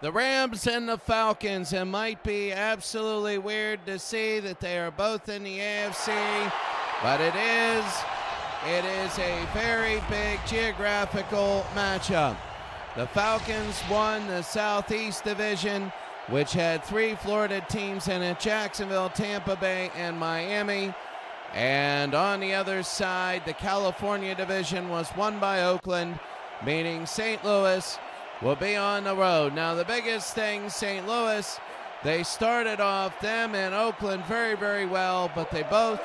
The Rams and the Falcons. It might be absolutely weird to see that they are both in the AFC, but it is a very big geographical matchup. The Falcons won the Southeast Division, which had 3 Florida teams in it: Jacksonville, Tampa Bay, and Miami. And on the other side, the California Division was won by Oakland, meaning St. Louis will be on the road. Now, the biggest thing, St. Louis, they started off, them and Oakland, very, very well, but they both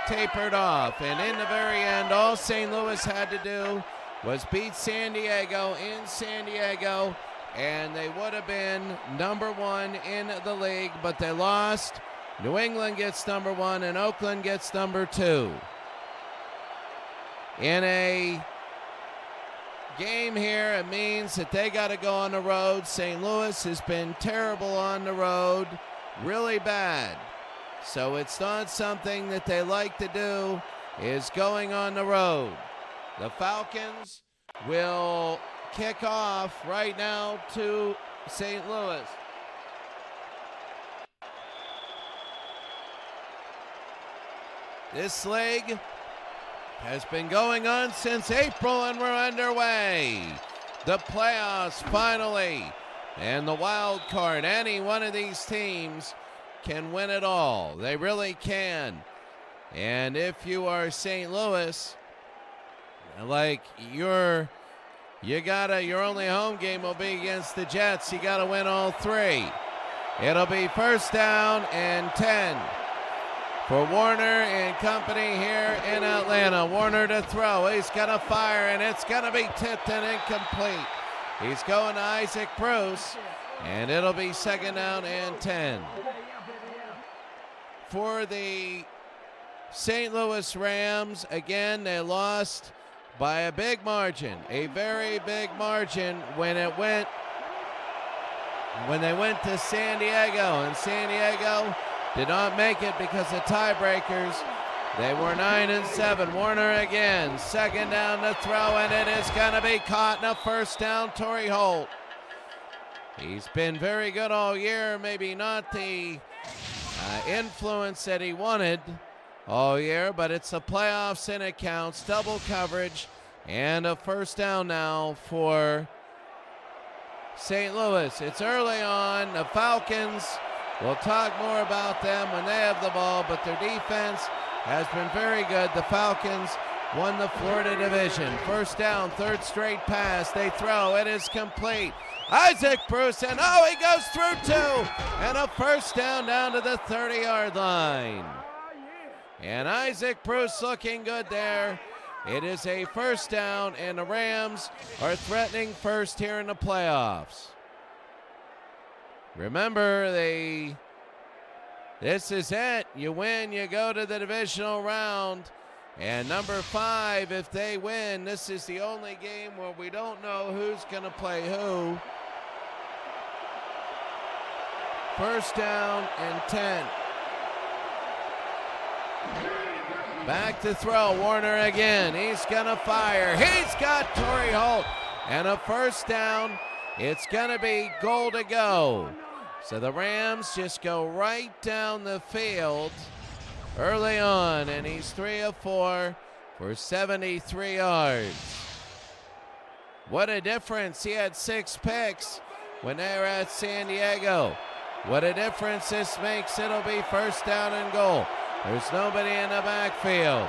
tapered off. And in the very end, all St. Louis had to do was beat San Diego in San Diego, and they would have been number 1 in the league, but they lost. New England gets number 1, and Oakland gets number 2. In a game here, it means that they got to go on the road. St. Louis has been terrible on the road, really bad. So it's not something that they like to do, is going on the road. The Falcons will kick off right now to St. Louis. This league has been going on since April, and we're underway. The playoffs finally, and the wild card. Any one of these teams can win it all. They really can. And if you are St. Louis, like your only home game will be against the Jets. You got to win all 3. It'll be first down and 10 for Warner and company here in Atlanta. Warner to throw. He's going to fire, and it's going to be tipped and incomplete. He's going to Isaac Bruce, and it'll be second down and 10. For the St. Louis Rams, again, they lost by a big margin, a very big margin when they went to San Diego, and San Diego did not make it because of tiebreakers. They were 9-7. Warner again, second down to throw, and it is going to be caught, and a first down. Torrey Holt. He's been very good all year, maybe not the influence that he wanted all year, but it's the playoffs and it counts. Double coverage and a first down now for St. Louis. It's early on. The Falcons, we'll talk more about them when they have the ball, but their defense has been very good. The Falcons won the Florida Division. First down, third straight pass. They throw. It is complete. Isaac Bruce, and he goes through 2. And a first down to the 30-yard line. And Isaac Bruce looking good there. It is a first down, and the Rams are threatening first here in the playoffs. Remember, this is it. You win, you go to the divisional round. And number 5, if they win, this is the only game where we don't know who's going to play who. First down and 10. Back to throw, Warner again. He's going to fire. He's got Torrey Holt. And a first down. It's going to be goal to go. So the Rams just go right down the field early on. And he's 3 of 4 for 73 yards. What a difference. He had 6 picks when they were at San Diego. What a difference this makes. It'll be first down and goal. There's nobody in the backfield.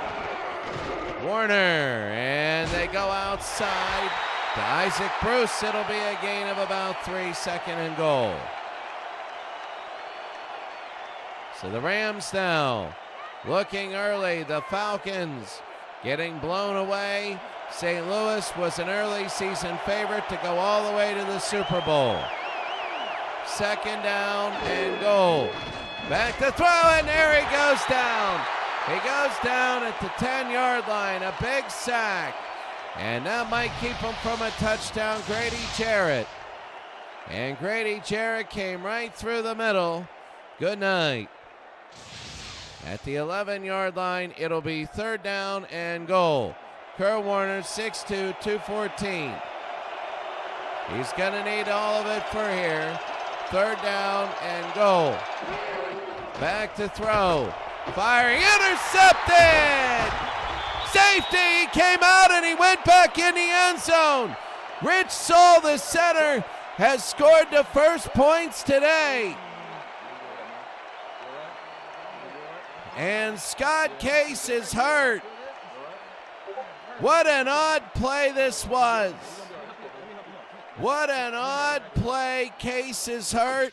Warner, and they go outside to Isaac Bruce. It'll be a gain of about 3, second and goal. So the Rams now looking early. The Falcons getting blown away. St. Louis was an early season favorite to go all the way to the Super Bowl. Second down and goal. Back to throw, and there he goes down. He goes down at the 10-yard line, a big sack. And that might keep him from a touchdown, Grady Jarrett. And Grady Jarrett came right through the middle. Good night. At the 11-yard line, it'll be third down and goal. Kerr Warner, 6'2", 214. He's going to need all of it for here. 3rd down and goal. Back to throw. Firing, intercepted! Safety, he came out and he went back in the end zone. Rich Saul, the center, has scored the first points today. And Scott Case is hurt. What an odd play this was. What an odd play. Case is hurt.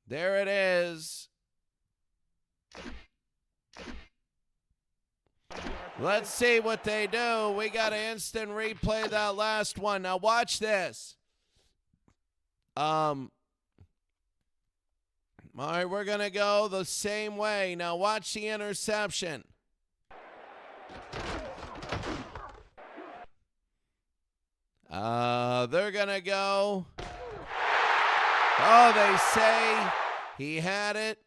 There it is. Let's see what they do. We got to instant replay that last one. Now watch this. All right, we're going to go the same way. Now watch the interception. They're going to go. Oh, they say he had it.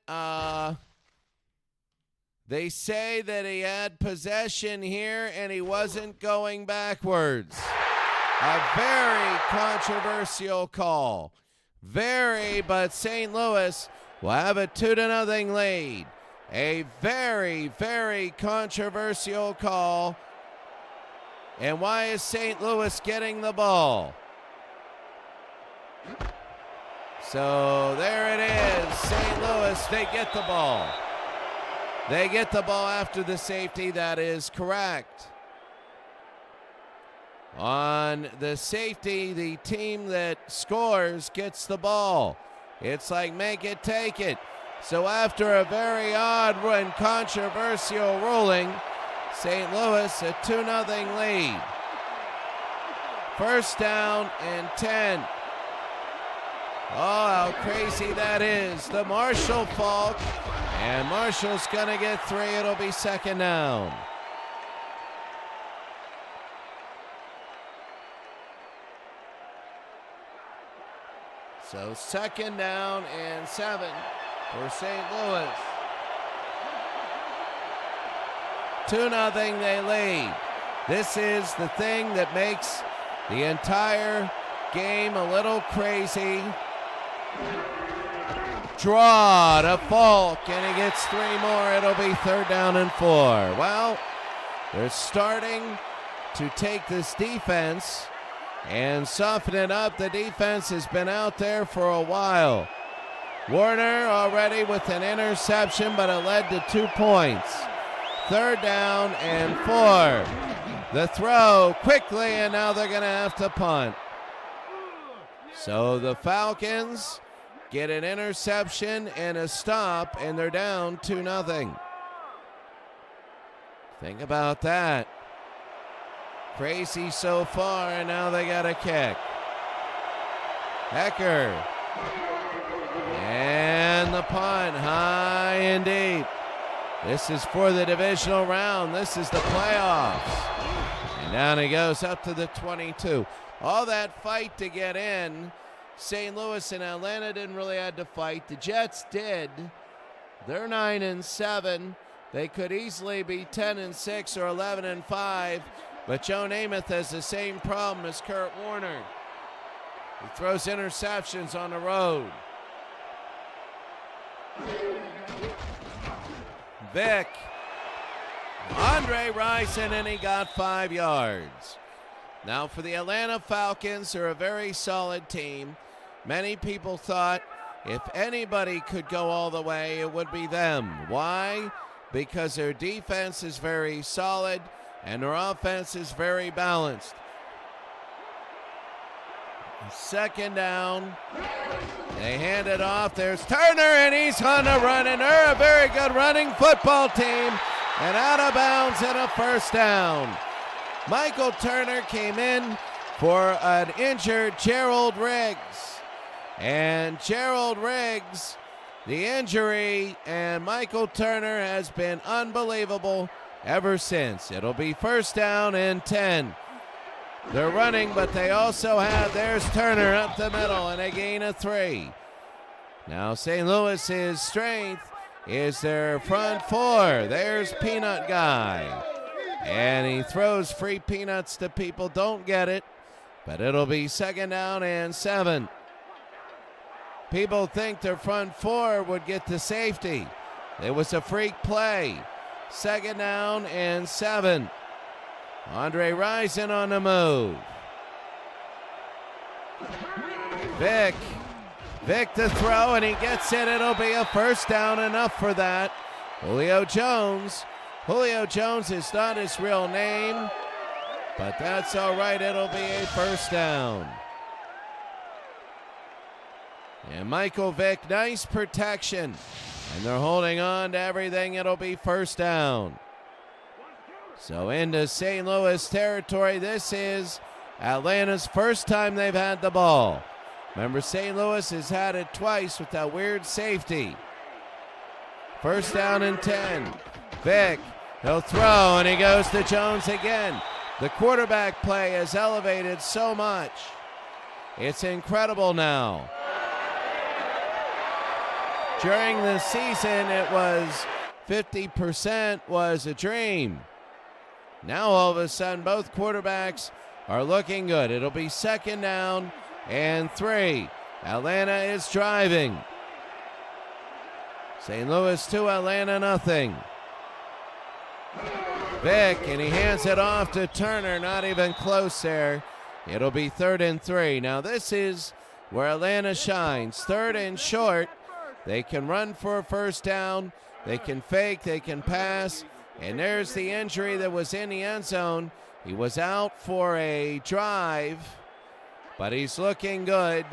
They say that he had possession here and he wasn't going backwards. A very controversial call. Very, but St. Louis will have a 2-0 lead. A very, very controversial call. And why is St. Louis getting the ball? So there it is. St. Louis, they get the ball. They get the ball after the safety. That is correct. On the safety, the team that scores gets the ball. It's like make it, take it. So after a very odd and controversial ruling, St. Louis a 2-0 lead. 1st down and 10. Oh, how crazy that is. The Marshall fault. And Marshall's going to get 3. It'll be 2nd down. So 2nd down and 7 for St. Louis. 2-0 they lead. This is the thing that makes the entire game a little crazy. Draw to Falk, and he gets 3 more. It'll be 3rd down and 4. Well, they're starting to take this defense and soften it up. The defense has been out there for a while. Warner already with an interception, but it led to 2 points. 3rd down and 4. The throw quickly, and now they're going to have to punt. So the Falcons get an interception and a stop, and they're down 2-0. Think about that. Crazy so far, and now they got a kick. Hecker. And the punt, high and deep. This is for the divisional round. This is the playoffs. And down he goes up to the 22. All that fight to get in. St. Louis and Atlanta didn't really have to fight. The Jets did. They're 9-7. They could easily be 10-6 or 11-5. But Joe Namath has the same problem as Kurt Warner. He throws interceptions on the road. Vick. Andre Rison, and he got 5 yards. Now for the Atlanta Falcons, they're a very solid team. Many people thought if anybody could go all the way, it would be them. Why? Because their defense is very solid and their offense is very balanced. 2nd down. They hand it off. There's Turner, and he's on the run, and they're a very good running football team. And out of bounds and a 1st down. Michael Turner came in for an injured Gerald Riggs. And Gerald Riggs, the injury, and Michael Turner has been unbelievable ever since. It'll be 1st down and 10. They're running, but they also have, there's Turner up the middle, and a gain of 3. Now St. Louis's strength is their front four. There's Peanut Guy. And he throws free peanuts to people. Don't get it. But it'll be 2nd down and 7. People think their front four would get to safety. It was a freak play. 2nd down and 7. Andre Rison on the move. Vic to throw, and he gets it. It'll be a 1st down, enough for that. Julio Jones is not his real name, but that's all right. It'll be a 1st down. And Michael Vick, nice protection. And they're holding on to everything. It'll be 1st down. So into St. Louis territory. This is Atlanta's first time they've had the ball. Remember, St. Louis has had it twice with that weird safety. 1st down and 10. Vick, he'll throw, and he goes to Jones again. The quarterback play has elevated so much. It's incredible now. During the season, it was 50% was a dream. Now, all of a sudden, both quarterbacks are looking good. It'll be 2nd down and 3. Atlanta is driving. St. Louis 2, Atlanta nothing. Vick, and he hands it off to Turner. Not even close there. It'll be 3rd and 3. Now, this is where Atlanta shines. 3rd and short. They can run for a 1st down. They can fake. They can pass. And there's the injury that was in the end zone. He was out for a drive, but he's looking good.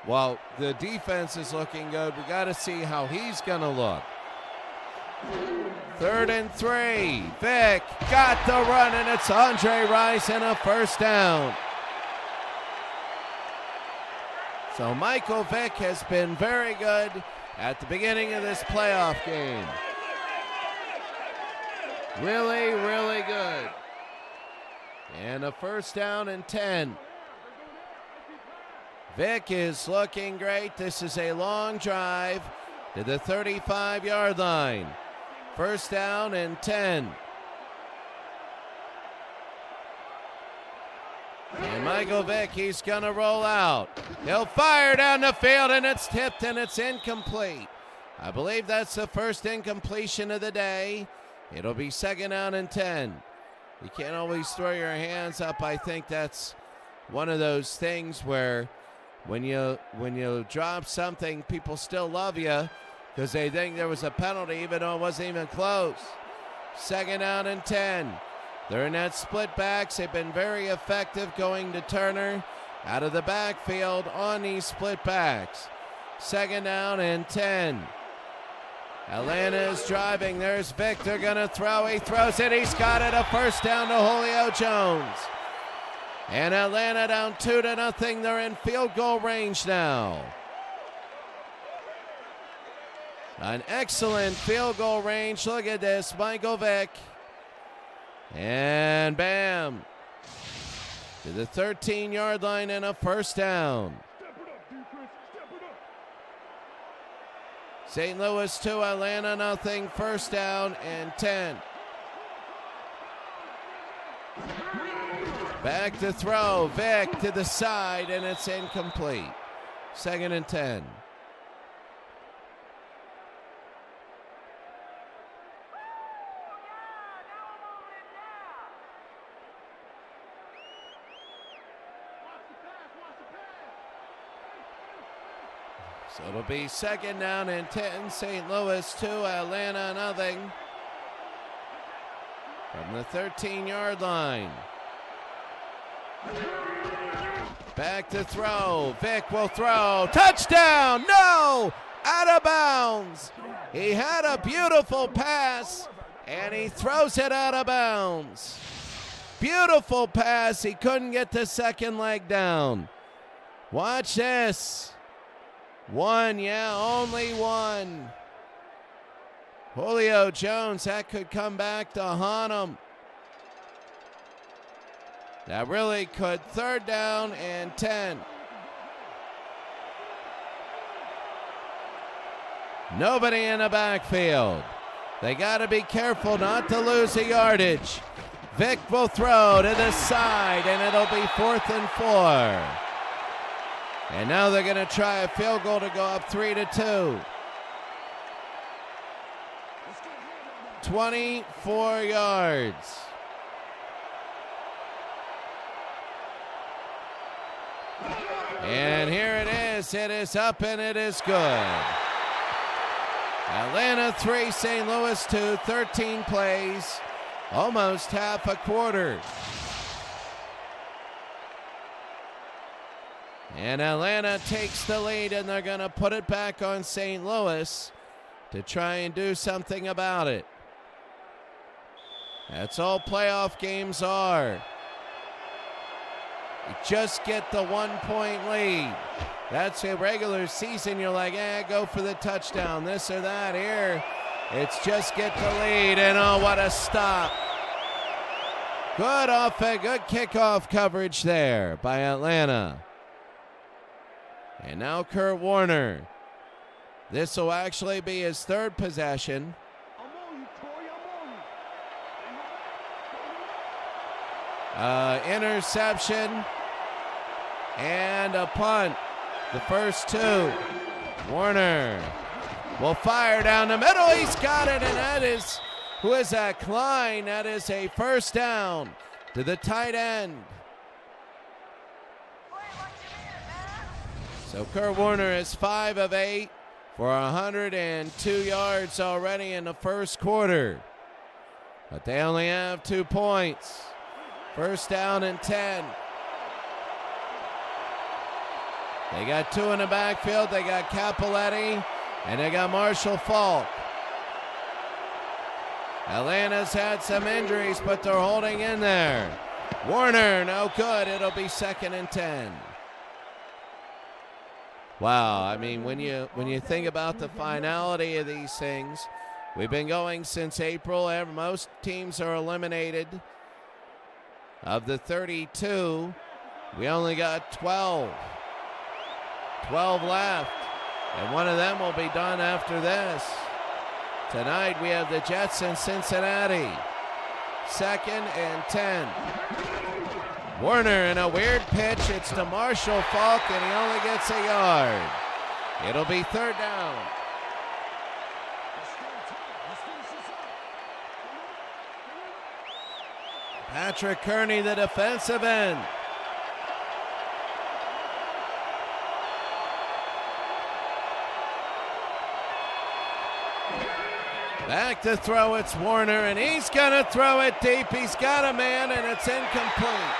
Well, the defense is looking good. We got to see how he's going to look. 3rd and 3. Vick got the run, and it's Andre Rison, a 1st down. So Michael Vick has been very good at the beginning of this playoff game. Really, really good. And a 1st down and 10. Vick is looking great. This is a long drive to the 35-yard line. 1st down and 10. And Michael Vick, he's going to roll out. He'll fire down the field, and it's tipped, and it's incomplete. I believe that's the first incompletion of the day. It'll be 2nd down and 10. You can't always throw your hands up. I think that's one of those things where when you drop something, people still love you because they think there was a penalty even though it wasn't even close. 2nd down and 10. They're in that split backs. They've been very effective going to Turner out of the backfield on these split backs. 2nd down and 10. Atlanta is driving. There's Vick. They're going to throw. He throws it. He's got it. A 1st down to Julio Jones. And Atlanta down 2-0. They're in field goal range now. An excellent field goal range. Look at this. Michael Vick. And bam. To the 13-yard line and a 1st down. St. Louis 2, Atlanta nothing. 1st down and 10. Back to throw. Vick to the side, and it's incomplete. 2nd and 10. So it'll be 2nd down and 10. St. Louis 2, Atlanta nothing. From the 13-yard line. Back to throw. Vick will throw. Touchdown! No! Out of bounds. He had a beautiful pass, and he throws it out of bounds. Beautiful pass. He couldn't get the second leg down. Watch this. One, yeah, only one. Julio Jones, that could come back to haunt him. That really could. 3rd down and 10. Nobody in the backfield. They got to be careful not to lose the yardage. Vic will throw to the side, and it'll be 4th and 4. And now they're going to try a field goal to go up 3-2. 24 yards. And here it is. It is up and it is good. Atlanta 3, St. Louis 2, 13 plays, almost half a quarter. And Atlanta takes the lead, and they're going to put it back on St. Louis to try and do something about it. That's all playoff games are. You just get the 1-point lead. That's a regular season. You're like, go for the touchdown, this or that. Here, it's just get the lead, and oh, what a stop. Good kickoff coverage there by Atlanta. And now Kurt Warner. This will actually be his 3rd possession. Interception and a punt. The first 2. Warner will fire down the middle. He's got it, and that is, who is that? Klein. That is a first down to the tight end. So Kurt Warner is 5 of 8 for 102 yards already in the first quarter. But they only have 2 points. First down and 10. They got 2 in the backfield. They got Capoletti, and they got Marshall Faulk. Atlanta's had some injuries, but they're holding in there. Warner, no good. It'll be 2nd and 10. Wow, I mean, when you think about the finality of these things, we've been going since April. Most teams are eliminated. Of the 32, we only got 12. 12 left, and one of them will be done after this. Tonight we have the Jets in Cincinnati. 2nd and 10. Warner in a weird pitch. It's to Marshall Faulk, and he only gets a yard. It'll be 3rd down. Patrick Kearney, the defensive end. Back to throw, it's Warner, and he's going to throw it deep. He's got a man, and it's incomplete.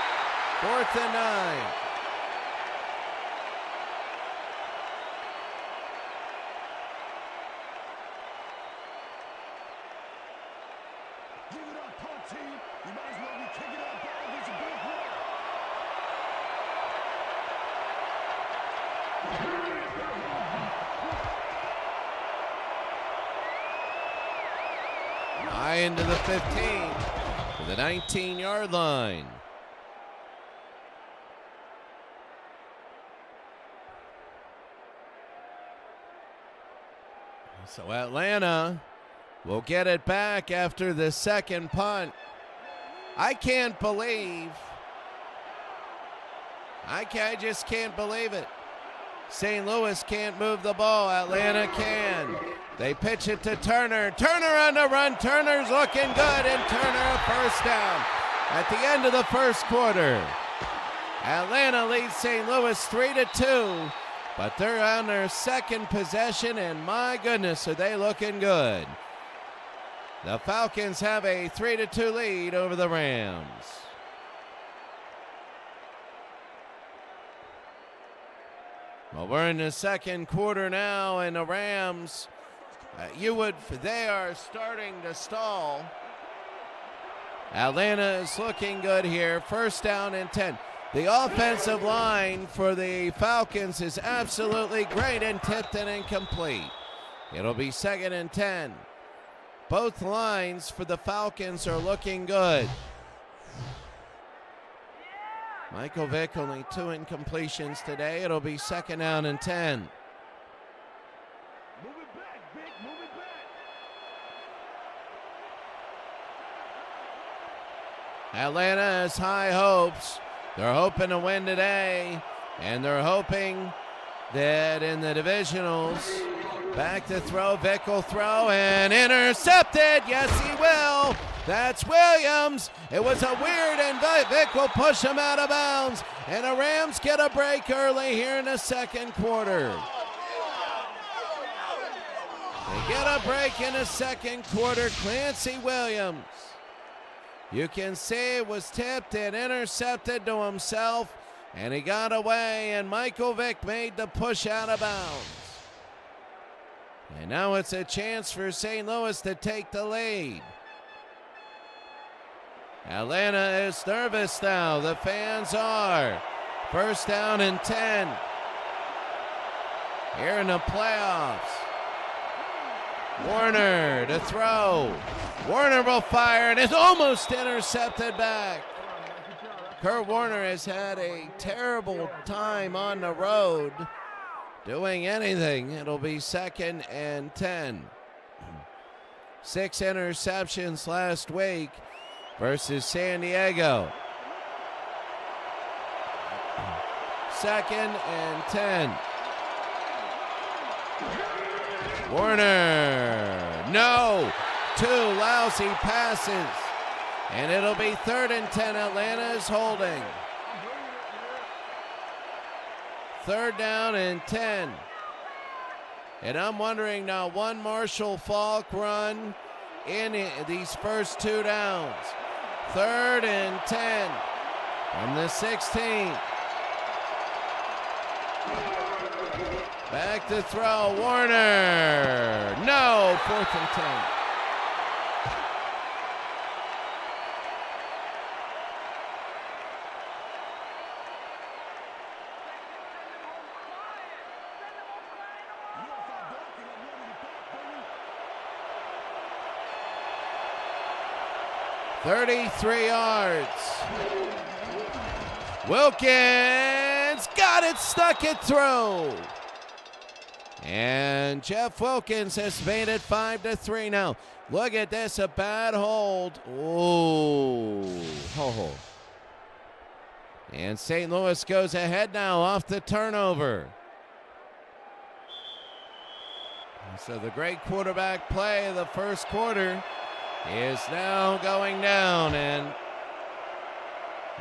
4th and 9. Give it up, punt team. You might as well be kicking out ball. There's a big play. High into the 15 to the 19-yard line. So Atlanta will get it back after the 2nd punt. I just can't believe it. St. Louis can't move the ball. Atlanta can. They pitch it to Turner. Turner on the run. Turner's looking good, and Turner a first down at the end of the first quarter. Atlanta leads St. Louis 3-2, but they're on their 2nd possession, and my goodness, are they looking good. The Falcons have a 3-2 lead over the Rams. Well, we're in the 2nd quarter now, and the Rams, they are starting to stall. Atlanta is looking good here. First down and 10. The offensive line for the Falcons is absolutely great, and tipped and incomplete. It'll be 2nd and 10. Both lines for the Falcons are looking good. Michael Vick only 2 incompletions today. It'll be 2nd down and 10. Move it back, Vic. Atlanta has high hopes. They're hoping to win today, and they're hoping that in the divisionals, back to throw, Vick will throw, and intercepted. Yes, he will. That's Williams. It was a weird, and Vick will push him out of bounds, and the Rams get a break early here in the second quarter. They get a break in the second quarter. Clancy Williams, you can see it was tipped and intercepted to himself, and he got away, and Michael Vick made the push out of bounds. And now it's a chance for St. Louis to take the lead. Atlanta is nervous now. The fans are. First down and 10 here in the playoffs. Warner to throw. Warner will fire, and it's almost intercepted back. Kurt Warner has had a terrible time on the road doing anything. It'll be second and 10. 6 interceptions last week versus San Diego. Second and 10. Warner, no, 2 lousy passes, and it'll be third and 10. Atlanta is holding. Third down and 10. And I'm wondering now, one Marshall Faulk run in these first 2 downs. Third and 10 from the 16. Back to throw, Warner. No, 4th and 10. "33 yards. Wilkins got it, stuck it through. And Jeff Wilkins has made it 5-3 now. Look at this, a bad hold. Oh, and St. Louis goes ahead now off the turnover. So the great quarterback play of the first quarter is now going down, and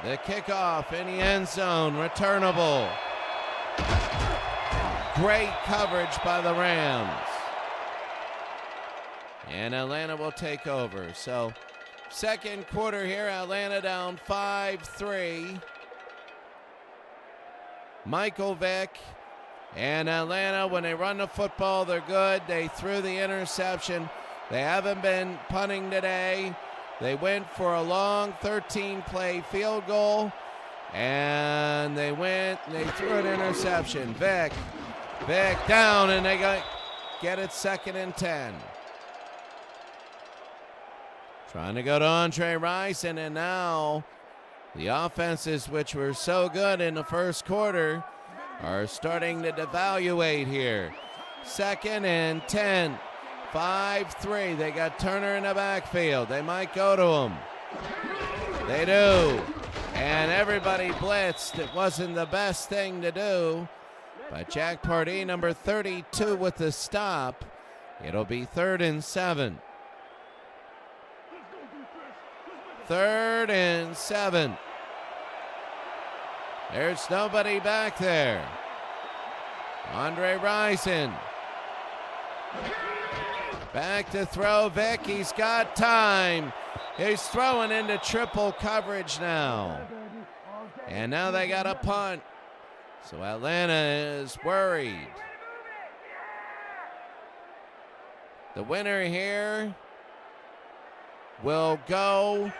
the kickoff in the end zone, returnable. Great coverage by the Rams. And Atlanta will take over. So second quarter here, Atlanta down 5-3. Michael Vick and Atlanta, when they run the football, they're good. They threw the interception. They haven't been punting today. They went for a long 13-play field goal, and they threw an interception. Vick down, and they get it second and 10. Trying to go to Andre Rison, and now the offenses, which were so good in the first quarter, are starting to devaluate here. Second and 10. 5-3. They got Turner in the backfield. They might go to him. They do. And everybody blitzed. It wasn't the best thing to do. But Jack Pardee, number 32, with the stop. It'll be 3rd and 7. 3rd and 7. There's nobody back there. Andre Rison. Back to throw, Vick. He's got time. He's throwing into triple coverage now. And now they got a punt. So Atlanta is worried. The winner here will go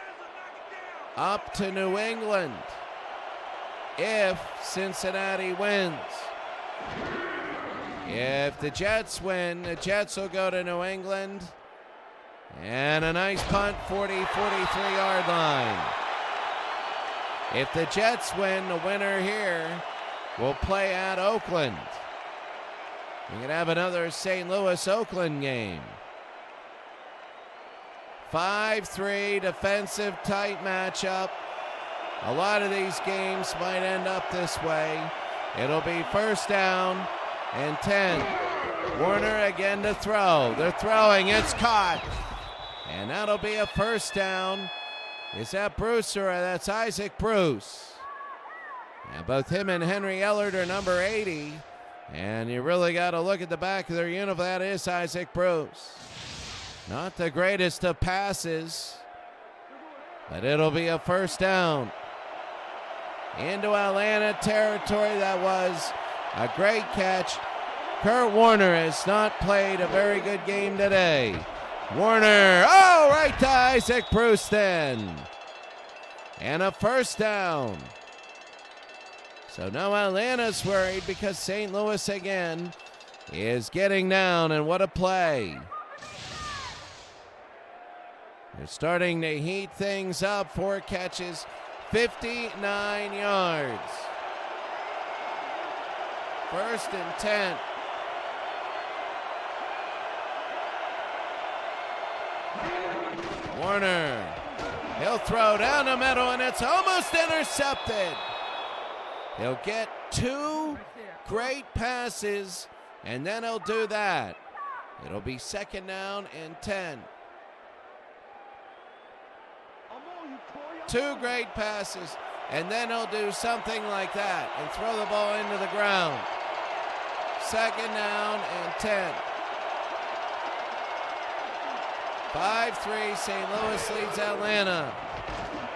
up to New England if Cincinnati wins. If the Jets win, the Jets will go to New England. And a nice punt, 43-yard line. If the Jets win, the winner here will play at Oakland. We can have another St. Louis-Oakland game. 5-3 defensive tight matchup. A lot of these games might end up this way. It'll be first down and 10. Warner again to throw. They're throwing. It's caught. And that'll be a first down. Is that Bruce or that's Isaac Bruce? Now, both him and Henry Ellard are number 80. And you really got to look at the back of their uniform. That is Isaac Bruce. Not the greatest of passes, but it'll be a first down. Into Atlanta territory. That was a great catch. Kurt Warner has not played a very good game today. Warner, oh, right to Isaac Bruce then. And a first down. So now Atlanta's worried because St. Louis again is getting down, and what a play. They're starting to heat things up. 4 catches, 59 yards. First and 10. Warner, he'll throw down the middle, and it's almost intercepted. He'll get 2 great passes, and then he'll do that. It'll be second down and 10. 2 great passes, and then he'll do something like that and throw the ball into the ground. Second down and 10. 5-3, St. Louis leads Atlanta.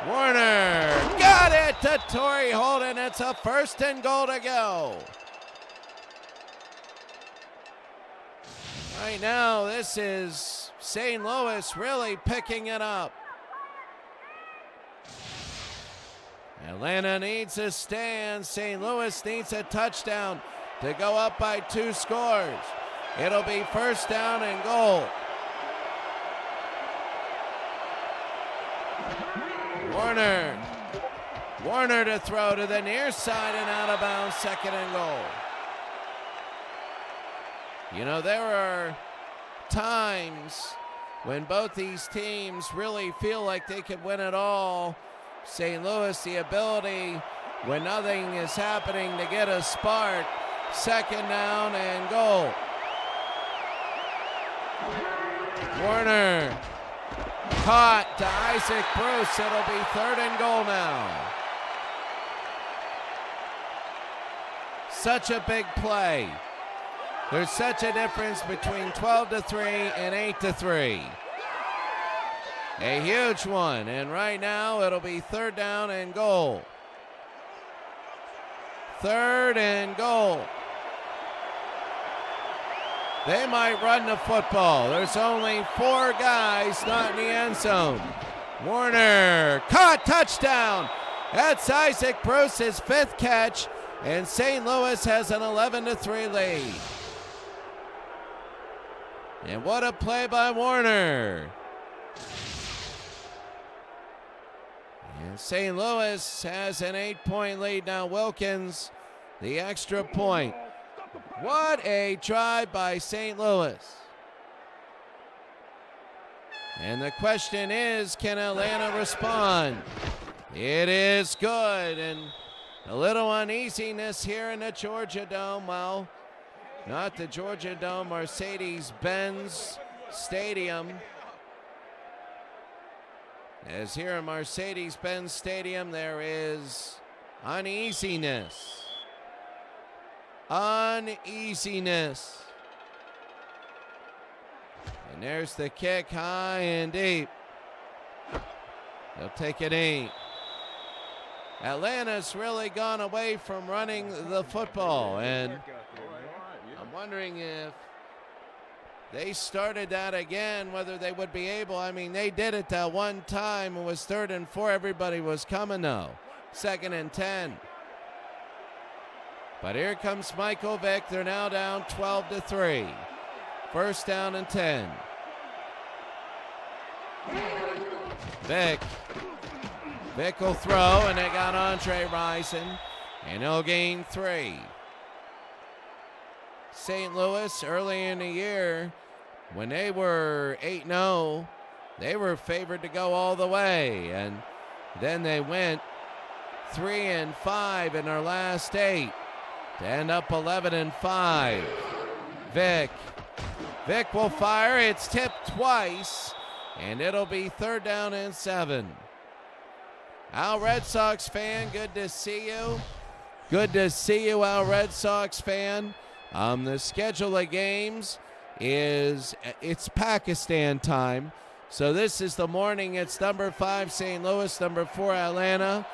Warner got it to Torrey Holden. It's a first and goal to go. Right now, this is St. Louis really picking it up. Atlanta needs a stand. St. Louis needs a touchdown to go up by 2 scores. It'll be first down and goal. Warner to throw to the near side and out of bounds, second and goal. You know, there are times when both these teams really feel like they can win it all. St. Louis, the ability when nothing is happening to get a spark. Second down and goal. Warner caught to Isaac Bruce. It'll be third and goal now. Such a big play. There's such a difference between 12-3 and 8-3. A huge one, and right now it'll be third down and goal. Third and goal. They might run the football. There's only 4 guys not in the end zone. Warner caught, touchdown. That's Isaac Bruce's 5th catch, and St. Louis has an 11-3 lead. And what a play by Warner. And St. Louis has an 8-point lead now. Wilkins, the extra point. What a drive by St. Louis. And the question is, can Atlanta respond? It is good, and a little uneasiness here in the Georgia Dome. Well, not the Georgia Dome, Mercedes-Benz Stadium. As here in Mercedes-Benz Stadium, there is uneasiness. Uneasiness. And there's the kick, high and deep. They'll take it 8. Atlanta's really gone away from running the football, and I'm wondering if they started that again, whether they would be able. I mean, they did it that one time. It was 3rd and 4. Everybody was coming, though. 2nd and 10. But here comes Michael Vick. They're now down 12-3. First down and 10. Vick will throw, and they got Andre Rison, and he'll gain 3. St. Louis, early in the year, when they were 8-0, They were favored to go all the way, and then they went 3-5 in their last 8 to end up 11-5. Vic will fire. It's tipped twice, and it'll be 3rd down and 7. Al Red Sox fan, good to see you. Good to see you, Al Red Sox fan. The schedule of games it's Pakistan time. So this is the morning. It's number 5 St. Louis, number 4 Atlanta.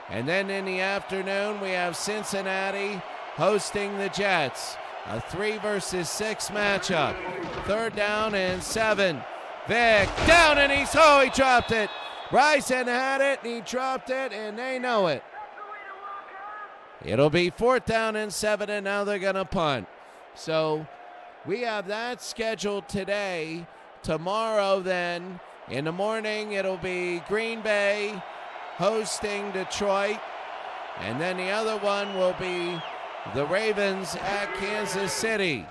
And then in the afternoon, we have Cincinnati hosting the Jets. A 3 versus 6 matchup. 3rd down and 7. Vic down, and he dropped it. Bryson had it, and he dropped it, and they know it. It'll be 4th down and 7, and now they're going to punt. So we have that scheduled today. Tomorrow, then, in the morning, it'll be Green Bay hosting Detroit. And then the other one will be the Ravens at Kansas City.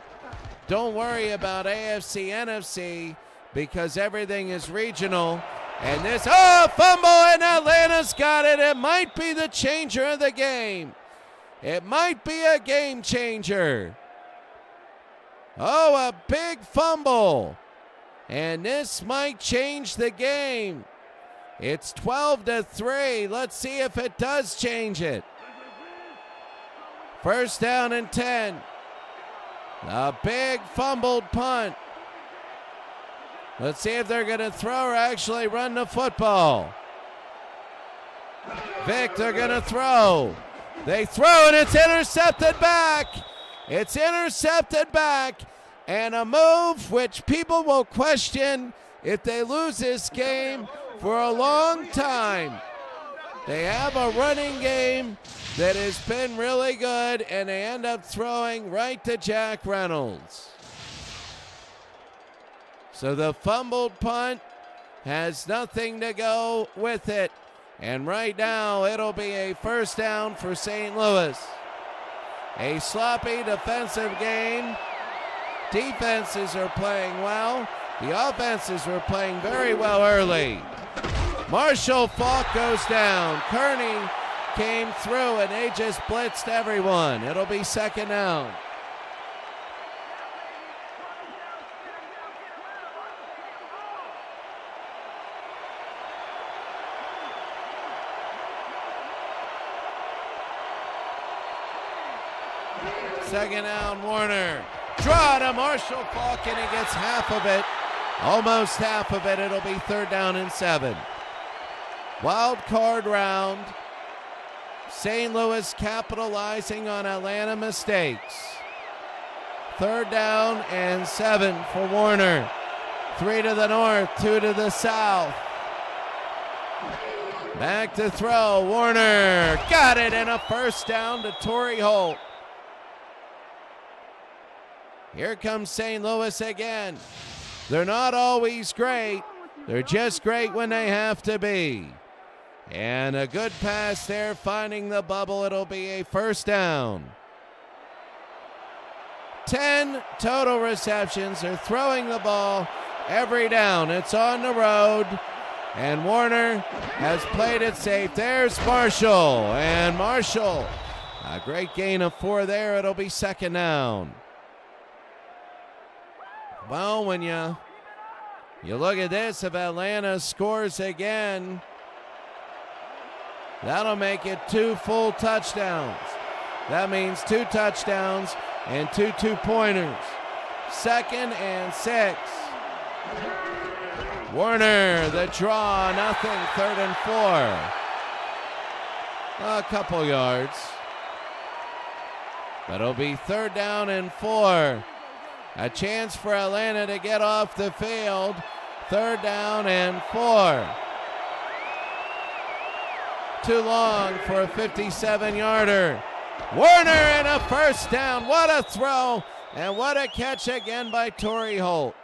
Don't worry about AFC, NFC, because everything is regional. And this, fumble, and Atlanta's got it. It might be the changer of the game. It might be a game changer. A big fumble. And this might change the game. It's 12-3. Let's see if it does change it. 1st down and 10. A big fumbled punt. Let's see if they're going to throw or actually run the football. Vic, they're going to throw. They throw, and it's intercepted back. It's intercepted back. And a move which people will question if they lose this game for a long time. They have a running game that has been really good, and they end up throwing right to Jack Reynolds. So the fumbled punt has nothing to go with it. And right now it'll be a 1st down for St. Louis. A sloppy defensive game. Defenses are playing well. The offenses were playing very well early. Marshall Faulk goes down. Kearney came through, and they just blitzed everyone. It'll be 2nd down. Second down, Warner. Draw to Marshall Faulk, and he gets half of it. Almost half of it. It'll be 3rd down and 7. Wild card round. St. Louis capitalizing on Atlanta mistakes. 3rd down and 7 for Warner. 3 to the north, 2 to the south. Back to throw. Warner got it, and a 1st down to Torrey Holt. Here comes St. Louis again. They're not always great. They're just great when they have to be. And a good pass there, finding the bubble. It'll be a 1st down. 10 total receptions. They're throwing the ball every down. It's on the road. And Warner has played it safe. There's Marshall. And Marshall, a great gain of 4 there. It'll be 2nd down. Well, when you look at this, if Atlanta scores again, that'll make it 2 full touchdowns. That means 2 touchdowns and 2 two-pointers. 2nd and 6. Warner, the draw, nothing. 3rd and 4. A couple yards. But it'll be 3rd down and 4. A chance for Atlanta to get off the field. 3rd down and 4. Too long for a 57-yarder. Warner, and a 1st down. What a throw, and what a catch again by Torrey Holt.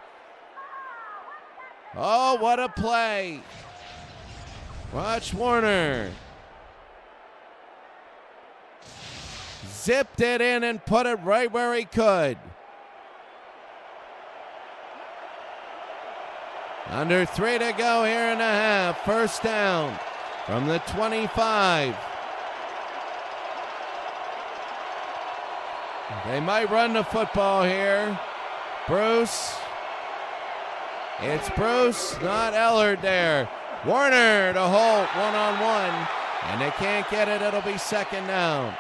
Oh, what a play. Watch Warner. Zipped it in and put it right where he could. Under 3 to go here in the half. First down from the 25. They might run the football here. Bruce. It's Bruce, not Ellard there. Warner to Holt, one-on-one. And they can't get it. It'll be second down.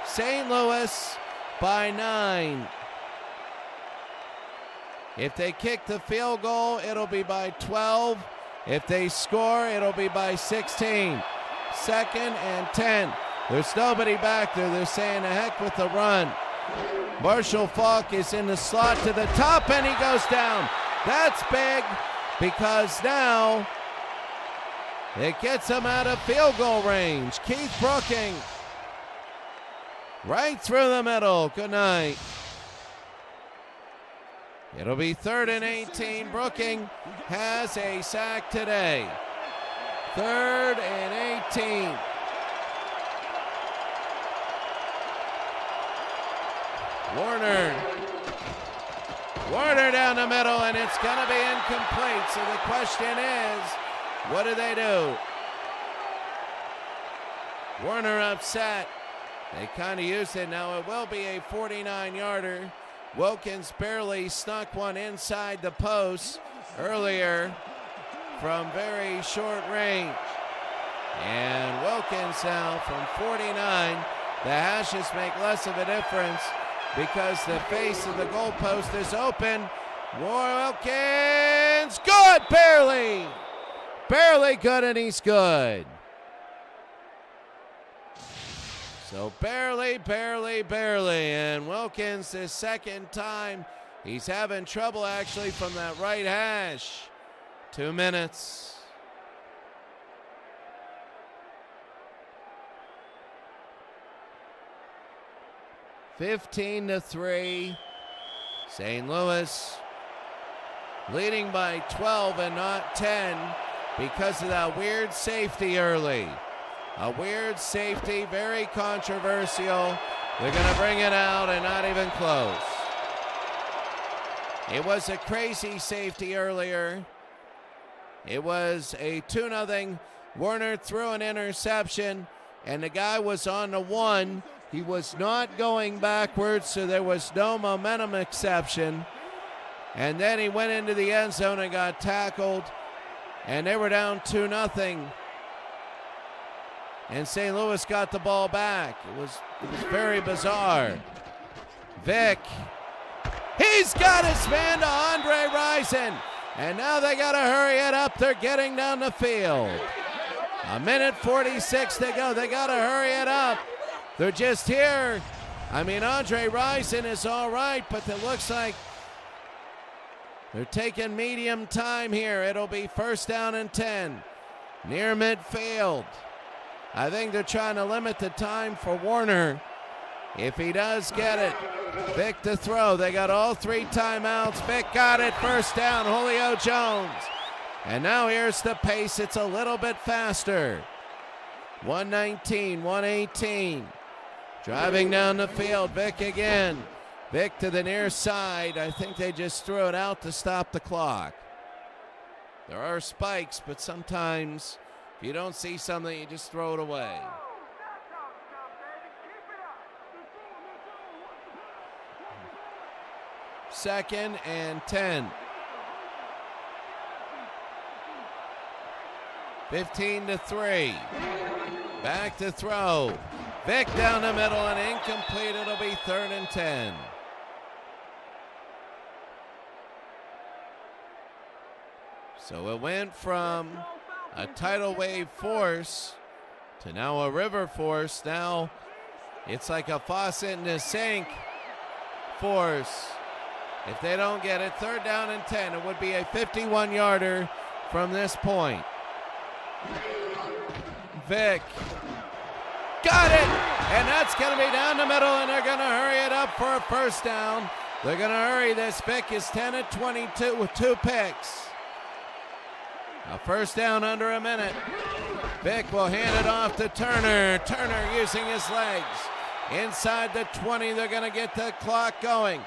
St. Louis by 9. If they kick the field goal, it'll be by 12. If they score, it'll be by 16. Second and 10. There's nobody back there. They're saying the heck with the run. Marshall Faulk is in the slot to the top, and he goes down. That's big because now it gets him out of field goal range. Keith Brooking right through the middle. Good night. It'll be 3rd and 18. Brooking has a sack today. 3rd and 18. Warner down the middle, and it's going to be incomplete. So the question is, what do they do? Warner upset. They kind of used it. Now it will be a 49-yarder. Wilkins barely snuck one inside the post earlier from very short range. And Wilkins now from 49. The hashes make less of a difference because the face of the goalpost is open. Wilkins, good, barely. Barely good, and he's good. So barely, and Wilkins this second time. He's having trouble actually from that right hash. 2 minutes. (15-3). St. Louis leading by 12 and not 10 because of that weird safety early. A weird safety, very controversial. They're going to bring it out and not even close. It was a crazy safety earlier. It was a 2-0. Warner threw an interception, and the guy was on the 1. He was not going backwards, so there was no momentum exception. And then he went into the end zone and got tackled, and they were down 2-0. And St. Louis got the ball back. It was very bizarre. Vick. He's got his man to Andre Rison. And now they got to hurry it up. They're getting down the field. 1:46 to go. They got to hurry it up. They're just here. I mean, Andre Rison is all right, but it looks like they're taking medium time here. It'll be 1st down and 10. Near midfield. I think they're trying to limit the time for Warner. If he does get it, Vick to throw. They got all 3 timeouts. Vick got it. 1st down, Julio Jones. And now here's the pace. It's a little bit faster. 1:19, 1:18. Driving down the field, Vick again. Vick to the near side. I think they just threw it out to stop the clock. There are spikes, but sometimes if you don't see something, you just throw it away. Second and 10. 15-3. Back to throw. Vick down the middle and incomplete. It'll be 3rd and 10. So it went from a tidal wave force to now a river force. Now it's like a faucet in a sink force. If they don't get it, 3rd down and 10. It would be a 51-yarder from this point. Vick got it, and that's going to be down the middle, and they're going to hurry it up for a 1st down. They're going to hurry this. Vick is 10-22 with 2 picks. A 1st down under a minute. Vick will hand it off to Turner. Turner using his legs. Inside the 20, they're going to get the clock going.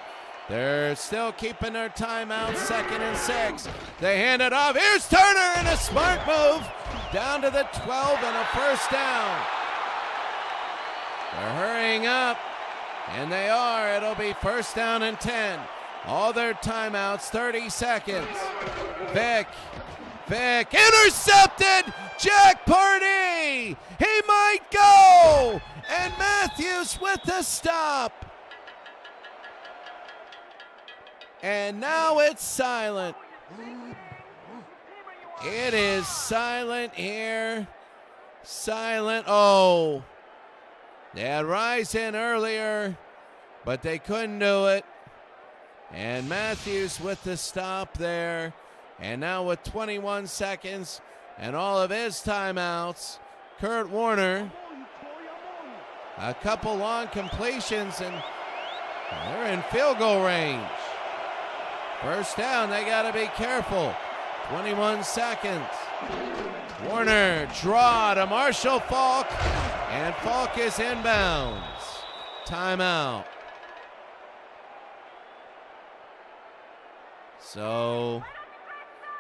They're still keeping their timeout, 2nd and 6. They hand it off. Here's Turner and a smart move down to the 12 and a first down. They're hurrying up, and they are. It'll be 1st down and 10. All their timeouts, 30 seconds. Vick, intercepted! Jack Pardee! He might go! And Matthews with the stop. And now it's silent. It is silent here. Silent. Oh. They had Rise in earlier, but they couldn't do it. And Matthews with the stop there. And now with 21 seconds and all of his timeouts, Kurt Warner. A couple long completions, and they're in field goal range. 1st down, they got to be careful. 21 seconds. Warner, draw to Marshall Faulk, and Faulk is inbounds. Timeout. So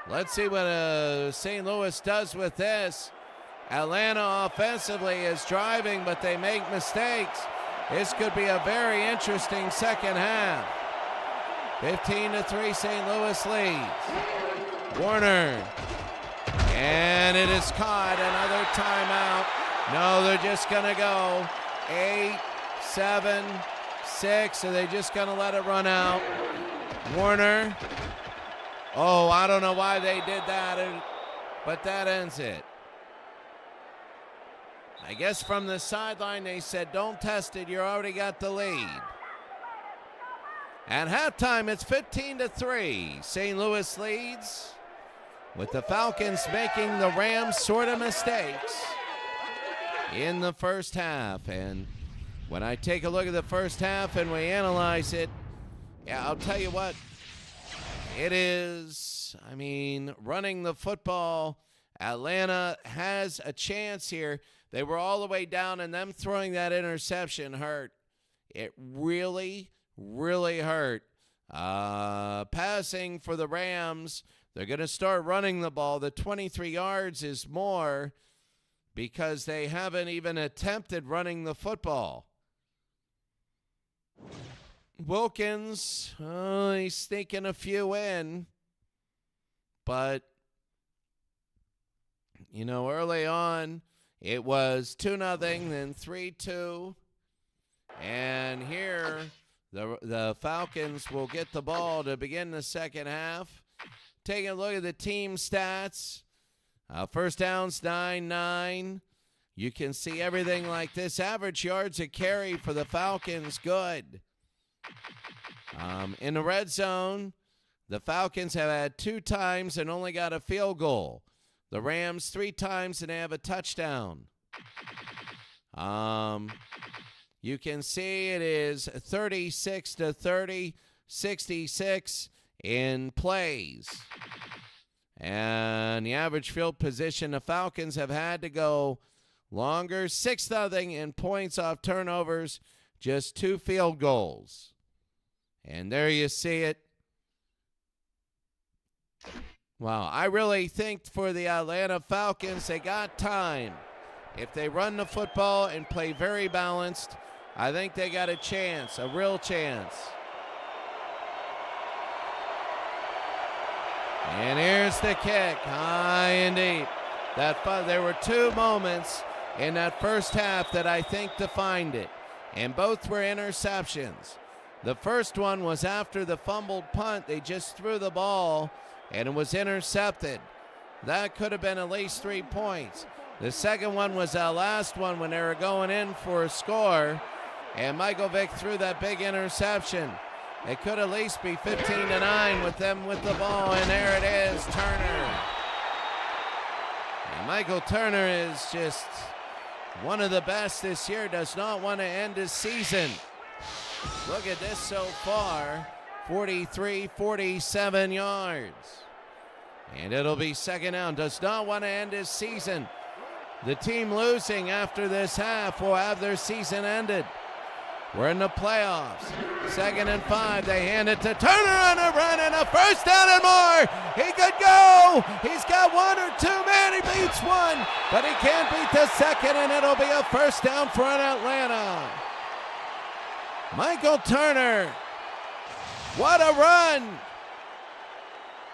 let's see what St. Louis does with this. Atlanta offensively is driving, but they make mistakes. This could be a very interesting second half. 15-3, St. Louis leads. Warner, and it is caught. Another timeout. No, they're just going to go 8, 7, 6. Are they just going to let it run out? Warner. Oh, I don't know why they did that, but that ends it. I guess from the sideline they said, don't test it, you already got the lead. At halftime, it's 15-3. St. Louis leads, with the Falcons making the Rams sort of mistakes in the first half. And when I take a look at the first half and we analyze it, yeah, I'll tell you what, it is, running the football. Atlanta has a chance here. They were all the way down, and them throwing that interception hurt. It really, really hurt. Passing for the Rams, they're going to start running the ball. The 23 yards is more because they haven't even attempted running the football. Wilkins, he's sneaking a few in, but, early on, it was 2-0, then 3-2, and here the Falcons will get the ball to begin the second half. Taking a look at the team stats, first downs 9-9. You can see everything like this. Average yards a carry for the Falcons, good. In the red zone, the Falcons have had 2 times and only got a field goal. The Rams 3 times and they have a touchdown. You can see it is 36-30, 66 in plays. And the average field position, the Falcons have had to go longer. 6-0 in points off turnovers, just 2 field goals. And there you see it. Wow, I really think for the Atlanta Falcons, they got time. If they run the football and play very balanced, I think they got a chance, a real chance. And here's the kick, high and deep. There were 2 moments in that first half that I think defined it, and both were interceptions. The first one was after the fumbled punt. They just threw the ball, and it was intercepted. That could have been at least 3 points. The second one was that last one when they were going in for a score, and Michael Vick threw that big interception. It could at least be 15-9 with them with the ball, and there it is, Turner. And Michael Turner is just one of the best this year, does not want to end his season. Look at this so far, 43, 47 yards. And it'll be second down. Does not want to end his season. The team losing after this half will have their season ended. We're in the playoffs. 2nd and 5. They hand it to Turner on a run and a first down and more. He could go. He's got one or two men. He beats one, but he can't beat the second, and it'll be a first down for Atlanta. Michael Turner. What a run.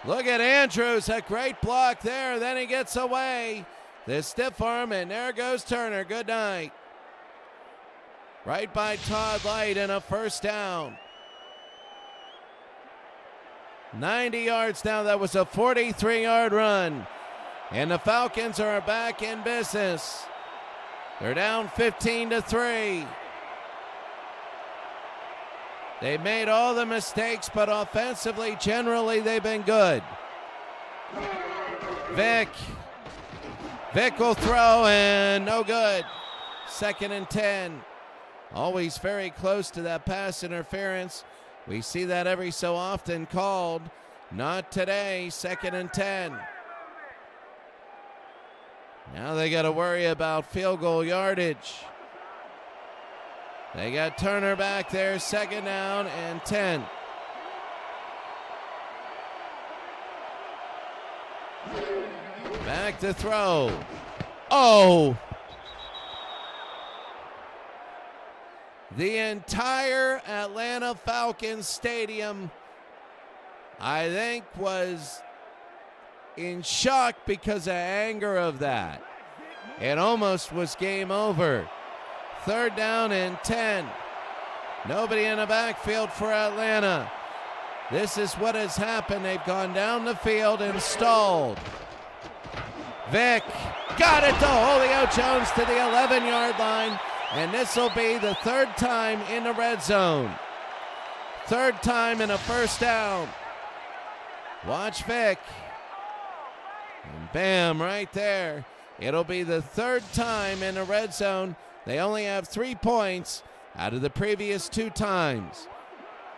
Look at Andrews. A great block there. Then he gets away. The stiff arm, and there goes Turner. Good night. Right by Todd Light and a first down. 90 yards now. That was a 43-yard run. And the Falcons are back in business. They're down 15-3. They made all the mistakes, but offensively, generally, they've been good. Vick will throw, and no good. 2nd and 10. Always very close to that pass interference. We see that every so often called. Not today. 2nd and 10. Now they got to worry about field goal yardage. They got Turner back there. 2nd down and 10. Back to throw. Oh! The entire Atlanta Falcons stadium, I think, was in shock because of anger of that. It almost was game over. 3rd down and 10. Nobody in the backfield for Atlanta. This is what has happened. They've gone down the field and stalled. Vick got it to Julio Jones to the 11-yard line. And this will be the 3rd time in the red zone. 3rd time in a first down. Watch Vick. And bam, right there. It'll be the 3rd time in the red zone. They only have 3 points out of the previous 2 times.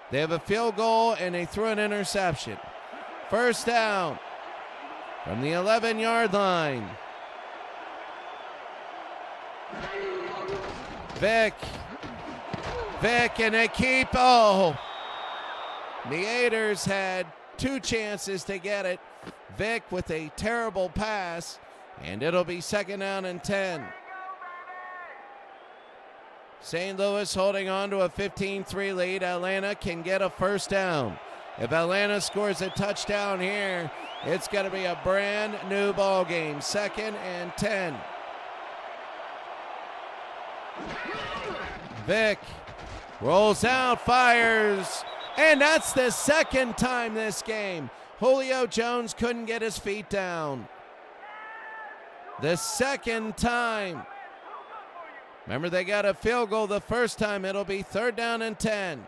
They have a field goal and they threw an interception. First down from the 11-yard line. Vick, and they keep, the Aiders had 2 chances to get it. Vick with a terrible pass, and it'll be 2nd down and 10. St. Louis holding on to a 15-3 lead. Atlanta can get a first down. If Atlanta scores a touchdown here, it's going to be a brand new ball game. 2nd and 10. Vick rolls out, fires, and that's the 2nd time this game. Julio Jones couldn't get his feet down. The 2nd time. Remember, they got a field goal the first time. It'll be 3rd down and 10.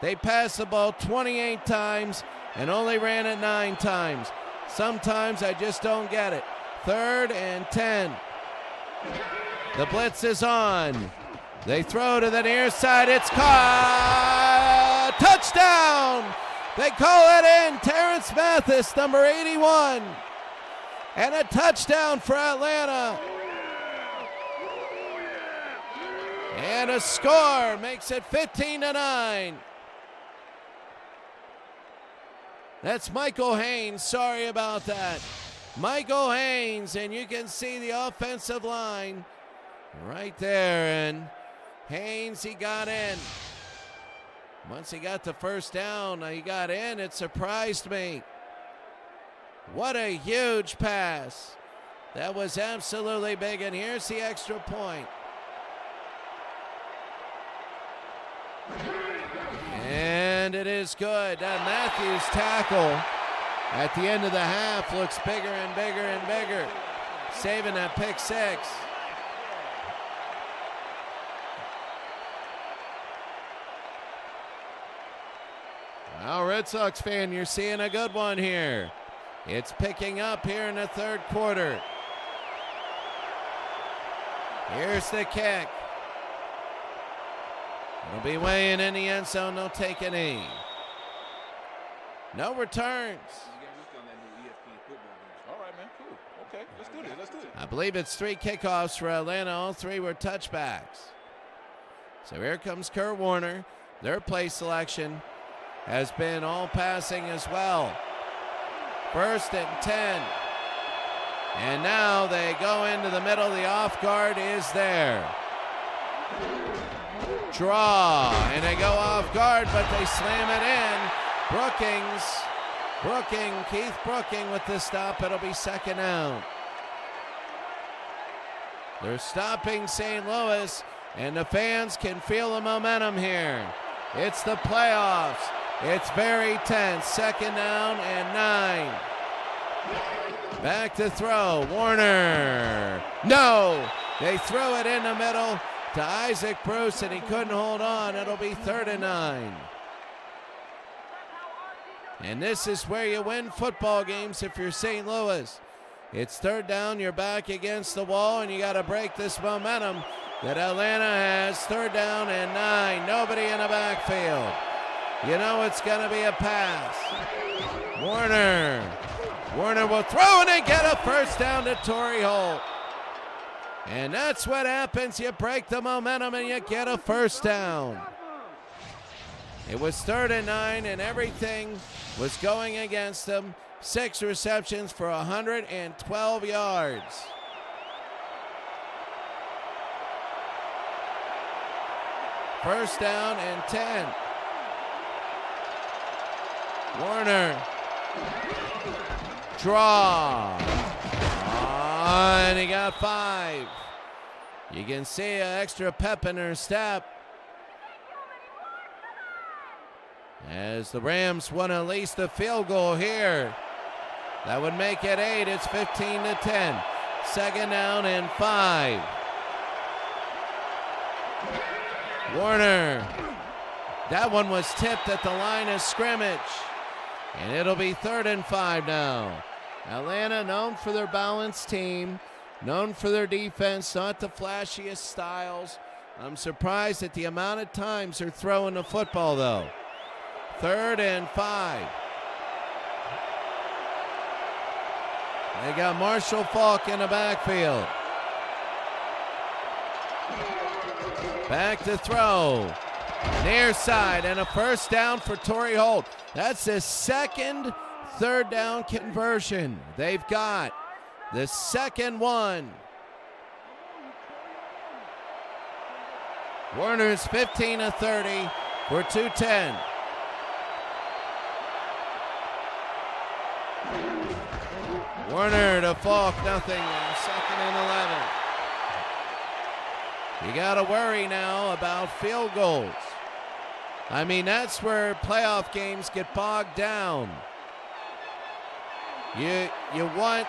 They passed the ball 28 times and only ran it 9 times. Sometimes I just don't get it. 3rd and 10. The blitz is on. They throw to the near side. It's caught. Touchdown. They call it in. Terrence Mathis, number 81. And a touchdown for Atlanta. And a score makes it 15-9. That's Michael Haynes. Sorry about that. Michael Haynes, and you can see the offensive line right there. And Haynes, he got in. Once he got the first down, he got in. It surprised me. What a huge pass. That was absolutely big, and here's the extra point. And it is good. That Matthews tackle at the end of the half looks bigger and bigger and bigger, saving that pick six. Well, Red Sox fan, you're seeing a good one here. It's picking up here in the third quarter. Here's the kick. It'll be way in the end zone. They'll take a knee. No returns. All right, man. Cool. Okay, let's do this. I believe it's 3 kickoffs for Atlanta. All 3 were touchbacks. So here comes Kurt Warner. Their play selection has been all passing as well. 1st and 10. And now they go into the middle. The off guard is there. Draw, and they go off guard, but they slam it in. Keith Brooking with the stop. It'll be 2nd down. They're stopping St. Louis, and the fans can feel the momentum here. It's the playoffs. It's very tense. 2nd down and 9. Back to throw. Warner. No! They threw it in the middle to Isaac Bruce, and he couldn't hold on. It'll be 3rd and 9. And this is where you win football games if you're St. Louis. It's 3rd down, you're back against the wall, and you got to break this momentum that Atlanta has. 3rd down and 9, nobody in the backfield. You know it's going to be a pass. Warner will throw, and they get a 1st down to Torrey Holt. And that's what happens. You break the momentum and you get a 1st down. It was 3rd and 9, and everything was going against them. 6 receptions for 112 yards. First down and 10. Warner. Draw. And he got 5. You can see an extra pep in her step, as the Rams want at least a field goal here. That would make it 8. It's 15 to 10. 2nd down and 5. Warner. That one was tipped at the line of scrimmage. And it'll be 3rd and 5 now. Atlanta, known for their balanced team, known for their defense, not the flashiest styles. I'm surprised at the amount of times they're throwing the football, though. 3rd and 5. They got Marshall Faulk in the backfield. Back to throw. Near side, and a 1st down for Torrey Holt. That's his 2nd 3rd down conversion they've got. The 2nd one. Warner's 15 to 30 for 210. Warner to Faulk, nothing. 2nd and 11. You got to worry now about field goals. I mean, that's where playoff games get bogged down. You want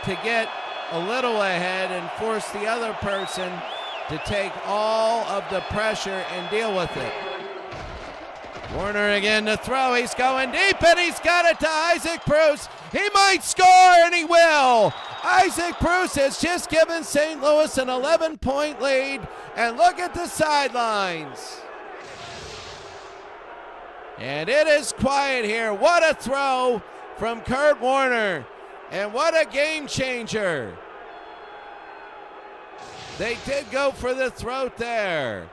to get a little ahead and force the other person to take all of the pressure and deal with it. Warner again to throw. He's going deep, and he's got it to Isaac Bruce. He might score, and he will. Isaac Bruce has just given St. Louis an 11-point lead, and look at the sidelines. And it is quiet here. What a throw from Kurt Warner, and what a game changer. They did go for the throat there.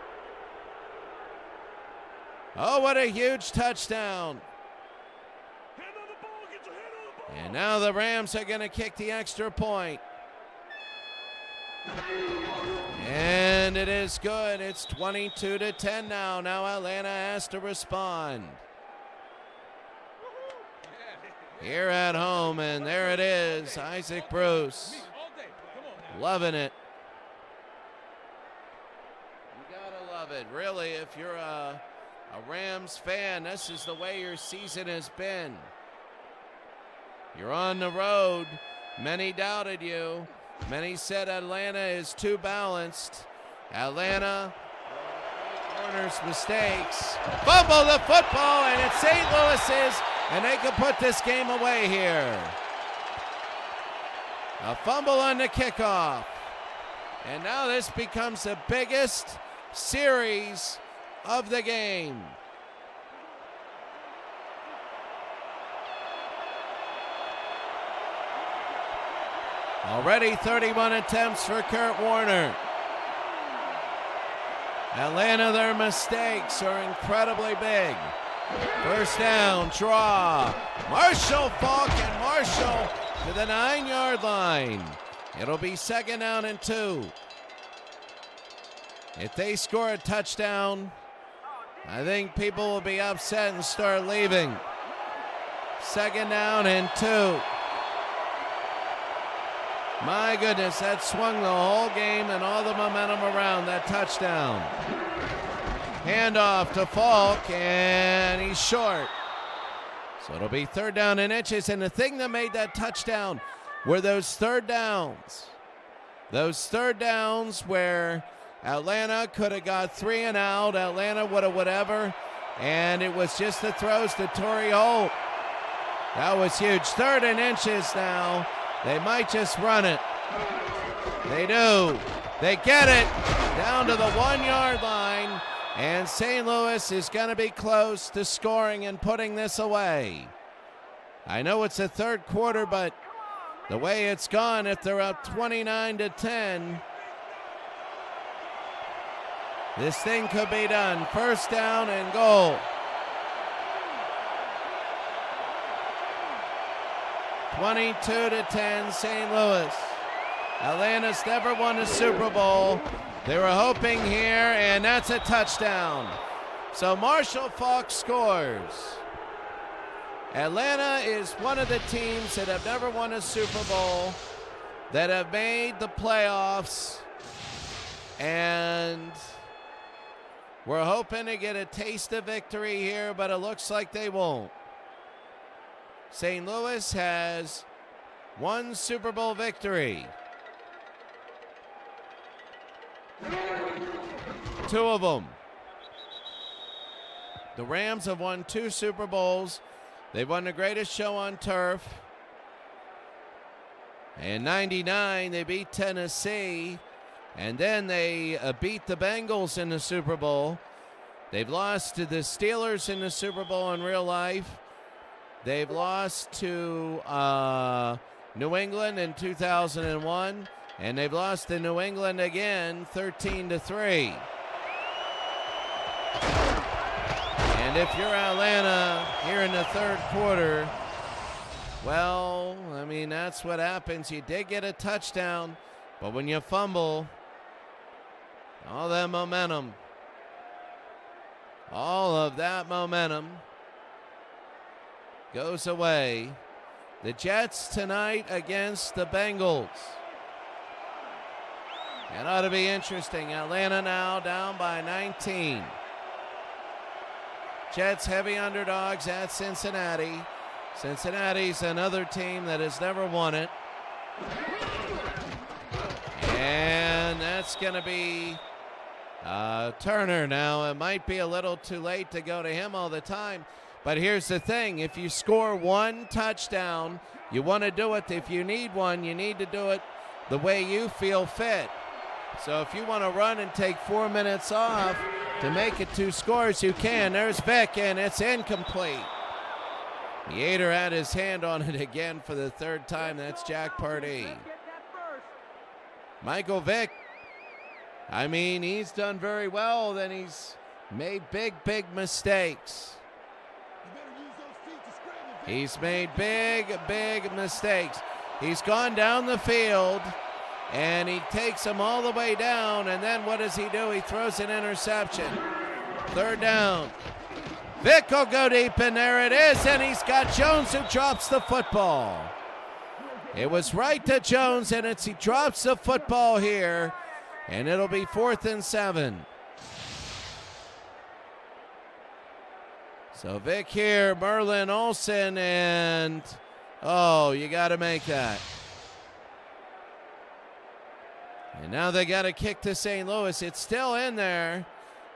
Oh, what a huge touchdown. And now the Rams are going to kick the extra point. And it is good. It's 22 to 10 now. Now Atlanta has to respond. Here at home, and there it is. Isaac Bruce. Loving it. You gotta love it. Really, if you're a Rams fan, this is the way your season has been. You're on the road. Many doubted you. Many said Atlanta is too balanced. Atlanta, Warner's mistakes. Fumble the football, and it's St. Louis's, and they can put this game away here. A fumble on the kickoff. And now this becomes the biggest series of the game. Already 31 attempts for Kurt Warner. Atlanta, their mistakes are incredibly big. First down, draw. Marshall, Falk, and Marshall to the 9-yard line. It'll be 2nd down and 2. If they score a touchdown, I think people will be upset and start leaving. 2nd down and 2. My goodness, that swung the whole game and all the momentum around that touchdown. Handoff to Falk, and he's short. So it'll be 3rd down and inches, and the thing that made that touchdown were those 3rd downs. Those 3rd downs where Atlanta could have got 3 and out, Atlanta would have whatever, and it was just the throws to Torrey Holt. That was huge. 3rd and inches now. They might just run it. They do. They get it down to the 1-yard line, and St. Louis is going to be close to scoring and putting this away. I know it's the 3rd quarter, but the way it's gone, if they're up 29-10, this thing could be done. 1st down and goal. 22-10, St. Louis. Atlanta's never won a Super Bowl. They were hoping here, and that's a touchdown. So Marshall Falk scores. Atlanta is one of the teams that have never won a Super Bowl, that have made the playoffs, and we're hoping to get a taste of victory here, but it looks like they won't. St. Louis has 1 Super Bowl victory. 2 of them. The Rams have won 2 Super Bowls. They've won the greatest show on turf. In '99, they beat Tennessee, and then they beat the Bengals in the Super Bowl. They've lost to the Steelers in the Super Bowl in real life. They've lost to New England in 2001, and they've lost to New England again, 13-3. And if you're Atlanta here in the 3rd quarter, well, I mean, that's what happens. You did get a touchdown, but when you fumble, all that momentum, all of that momentum goes away. The Jets tonight against the Bengals. It ought to be interesting. Atlanta now down by 19. Jets heavy underdogs at Cincinnati. Cincinnati's another team that has never won it. And that's going to be Turner now. It might be a little too late to go to him all the time. But here's the thing. If you score 1 touchdown, you want to do it. If you need one, you need to do it the way you feel fit. So if you want to run and take 4 minutes off to make it 2 scores, you can. There's Vick, and it's incomplete. Yater had his hand on it again for the 3rd time. That's Jack Pardee. Michael Vick, I mean, he's done very well. Then he's made big mistakes. He's made big mistakes. He's gone down the field, and he takes them all the way down, and then what does he do? He throws an interception. 3rd down. Vick will go deep, and there it is, and he's got Jones, who drops the football. It was right to Jones, and he drops the football here, and it'll be 4th and 7. So Vick here, Merlin Olsen, and you got to make that. And now they got a kick to St. Louis. It's still in there.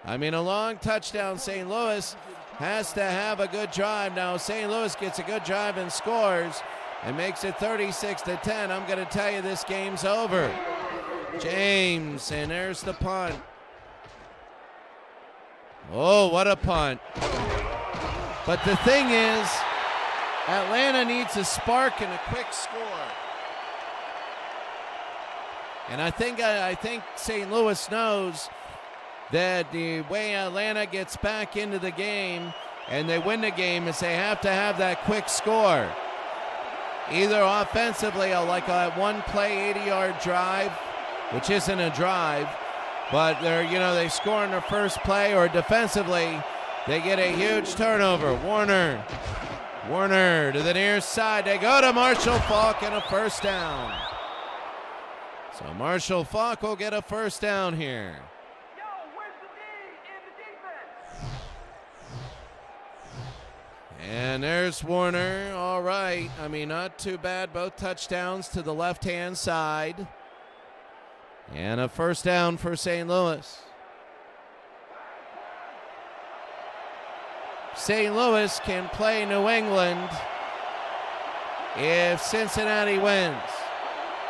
I mean, a long touchdown. St. Louis has to have a good drive. Now St. Louis gets a good drive and scores and makes it 36-10. I'm going to tell you, this game's over. James, and there's the punt. Oh, what a punt. But the thing is, Atlanta needs a spark and a quick score. And I think St. Louis knows that the way Atlanta gets back into the game and they win the game is they have to have that quick score. Either offensively, like a one-play 80-yard drive, which isn't a drive, but they score in their first play, or defensively, they get a huge turnover. Warner to the near side. They go to Marshall Faulk and a first down. So Marshall Faulk will get a first down here. And there's Warner. All right. I mean, not too bad. Both touchdowns to the left-hand side. And a first down for St. Louis. St. Louis can play New England if Cincinnati wins.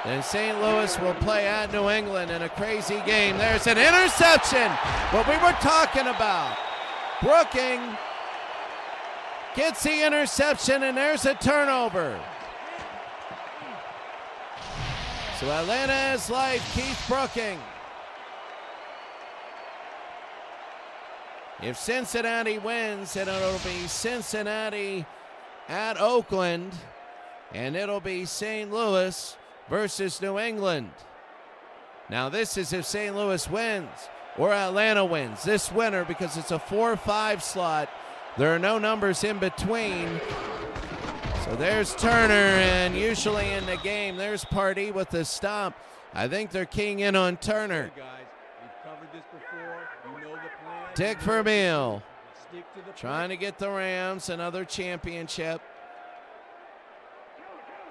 Then St. Louis will play at New England in a crazy game. There's an interception. What we were talking about. Brooking gets the interception, and there's a turnover. So Atlanta has life, Keith Brooking. If Cincinnati wins, then it'll be Cincinnati at Oakland, and it'll be St. Louis versus New England. Now this is if St. Louis wins or Atlanta wins. This winner, because it's a 4-5 slot, there are no numbers in between. So there's Turner, and usually in the game, there's Pardee with the stop. I think they're keying in on Turner. Hey guys, we've covered this before. You know the plan. Dick Vermeil Stick to the trying to get the Rams another championship.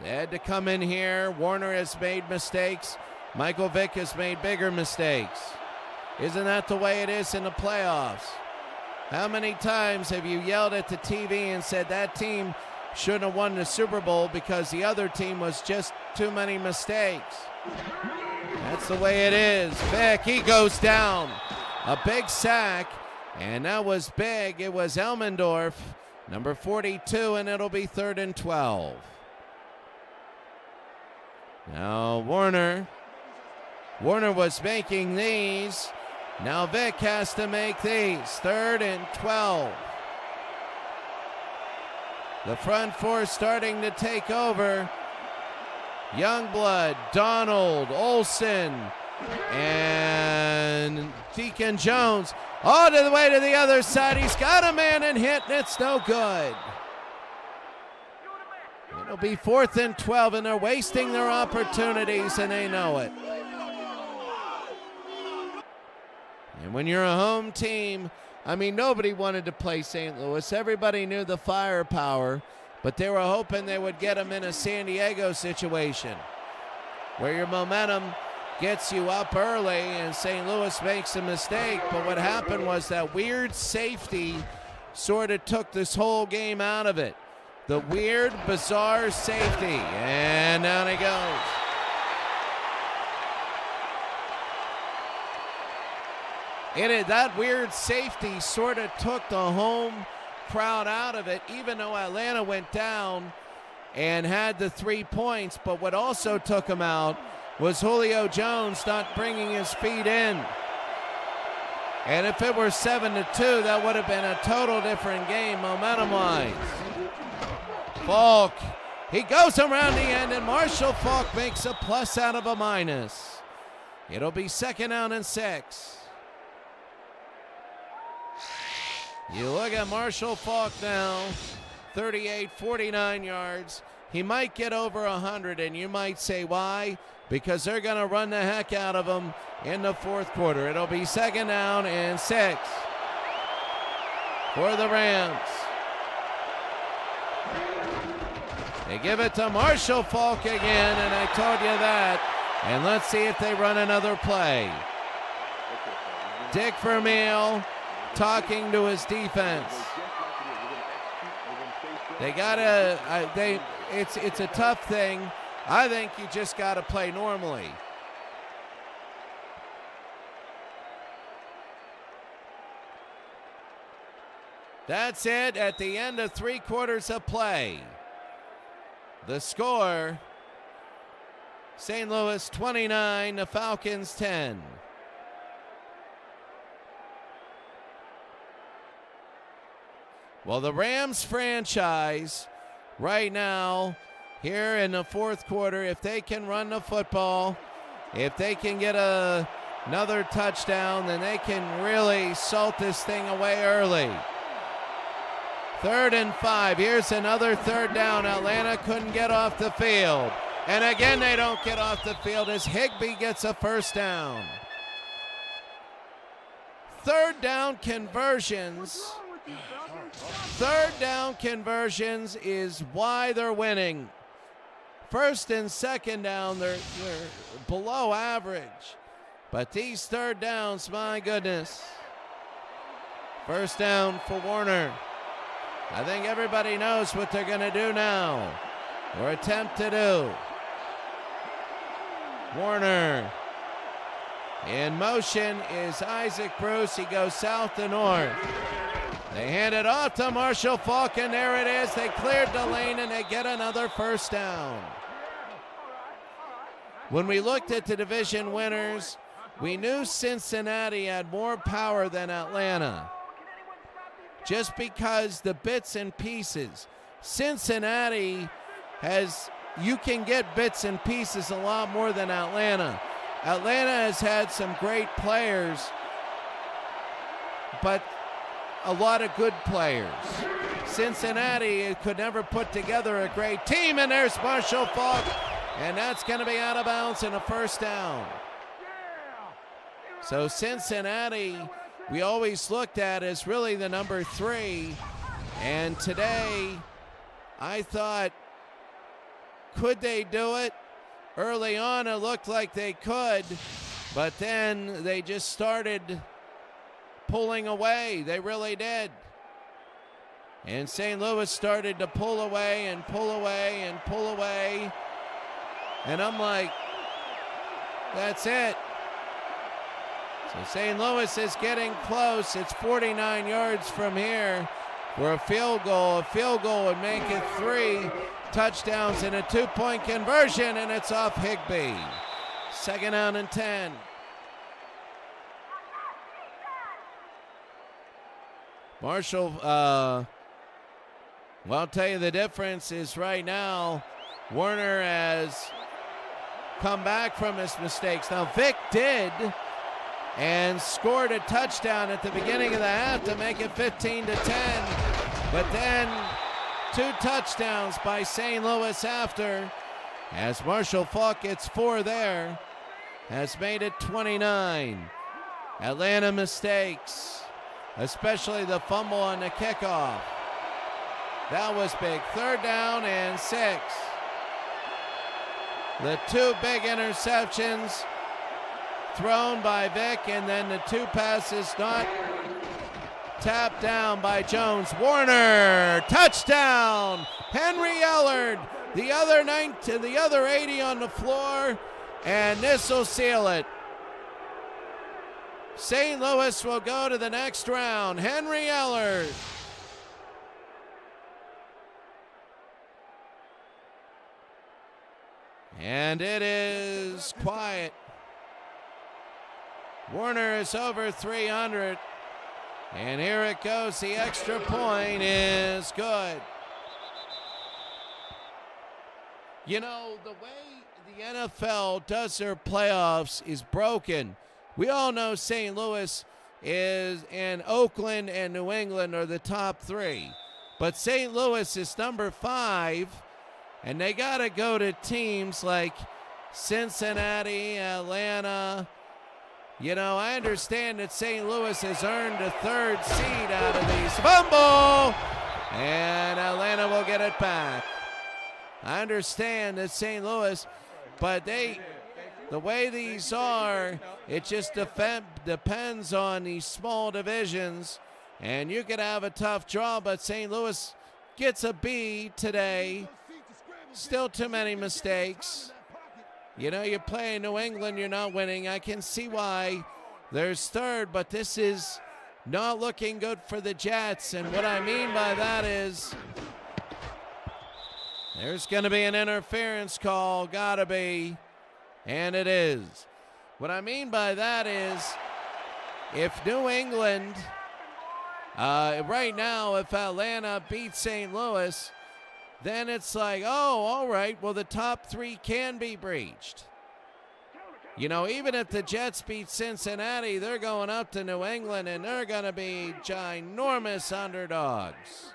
They had to come in here. Warner has made mistakes. Michael Vick has made bigger mistakes. Isn't that the way it is in the playoffs? How many times have you yelled at the TV and said that team shouldn't have won the Super Bowl because the other team was just too many mistakes? That's the way it is. Vick, he goes down. A big sack, and that was big. It was Elmendorf, number 42, and it'll be 3rd and 12. Now Warner was making these. Now Vick has to make these. 3rd and 12. The front four starting to take over. Youngblood, Donald, Olsen, and Deacon Jones. All to the way to the other side. He's got a man in hit, and it's no good. It'll be 4th and 12, and they're wasting their opportunities, and they know it. And when you're a home team, I mean, nobody wanted to play St. Louis. Everybody knew the firepower, but they were hoping they would get them in a San Diego situation where your momentum gets you up early and St. Louis makes a mistake. But what happened was that weird safety sort of took this whole game out of it. The weird, bizarre safety. And down he goes. That weird safety sort of took the home crowd out of it, even though Atlanta went down and had the 3 points. But what also took him out was Julio Jones not bringing his feet in. And if it were 7-2, that would have been a total different game momentum-wise. Faulk, he goes around the end, and Marshall Faulk makes a plus out of a minus. It'll be 2nd down and 6. You look at Marshall Faulk now, 38, 49 yards. He might get over 100, and you might say why? Because they're going to run the heck out of him in the 4th quarter. It'll be 2nd down and 6 for the Rams. They give it to Marshall Faulk again, and I told you that. And let's see if they run another play. Dick Vermeil talking to his defense. They gotta. It's a tough thing. I think you just gotta play normally. That's it at the end of 3 quarters of play. The score: St. Louis 29, the Falcons 10. Well, the Rams franchise right now, here in the fourth quarter, if they can run the football, if they can get another touchdown, then they can really salt this thing away early. 3rd and 5. Here's another 3rd down. Atlanta couldn't get off the field. And again, they don't get off the field as Higbee gets a 1st down. 3rd down conversions. 3rd down conversions is why they're winning. 1st and 2nd down, they're below average. But these 3rd downs, my goodness. 1st down for Warner. I think everybody knows what they're going to do now, or attempt to do. Warner. In motion is Isaac Bruce. He goes south to north. They hand it off to Marshall Faulk, and there it is. They cleared the lane, and they get another 1st down. When we looked at the division winners, we knew Cincinnati had more power than Atlanta. Just because the bits and pieces. Cincinnati you can get bits and pieces a lot more than Atlanta. Atlanta has had some great players, but a lot of good players. Cincinnati could never put together a great team, and there's Marshall Faulk, and that's going to be out of bounds and a 1st down. So Cincinnati, we always looked at as really the number 3, and today I thought, could they do it? Early on it looked like they could, but then they just started pulling away. They really did. And St. Louis started to pull away and pull away and pull away. And I'm like, that's it. So St. Louis is getting close. It's 49 yards from here for a field goal. A field goal would make it 3 touchdowns and a 2-point conversion, and it's off Higbee. 2nd down and 10. Marshall, well, I'll tell you the difference is right now, Warner has come back from his mistakes. Now, Vic did and scored a touchdown at the beginning of the half to make it 15-10. But then 2 touchdowns by St. Louis after, as Marshall Faulk gets 4 there, has made it 29. Atlanta mistakes, especially the fumble on the kickoff. That was big. 3rd down and 6. The 2 big interceptions thrown by Vic, and then the 2 passes not tapped down by Jones. Warner, touchdown! Henry Ellard, the other 80 on the floor, and this will seal it. St. Louis will go to the next round. Henry Ellard. And it is quiet. Warner is over 300. And here it goes. The extra point is good. You know, the way the NFL does their playoffs is broken. We all know St. Louis and Oakland and New England are the top 3. But St. Louis is number 5, and they got to go to teams like Cincinnati, Atlanta. You know, I understand that St. Louis has earned a 3rd seed out of these. Fumble! And Atlanta will get it back. I understand that St. Louis, but the way these are, it just depends on these small divisions, and you could have a tough draw, but St. Louis gets a B today. Still too many mistakes. You know, you play in New England, you're not winning. I can see why there's 3rd, but this is not looking good for the Jets. And what I mean by that is there's going to be an interference call, gotta be, and it is. What I mean by that is if New England Right now, if Atlanta beats St. Louis, then it's like, oh, all right, well, the top three can be breached. You know, even if the Jets beat Cincinnati, they're going up to New England, and they're going to be ginormous underdogs.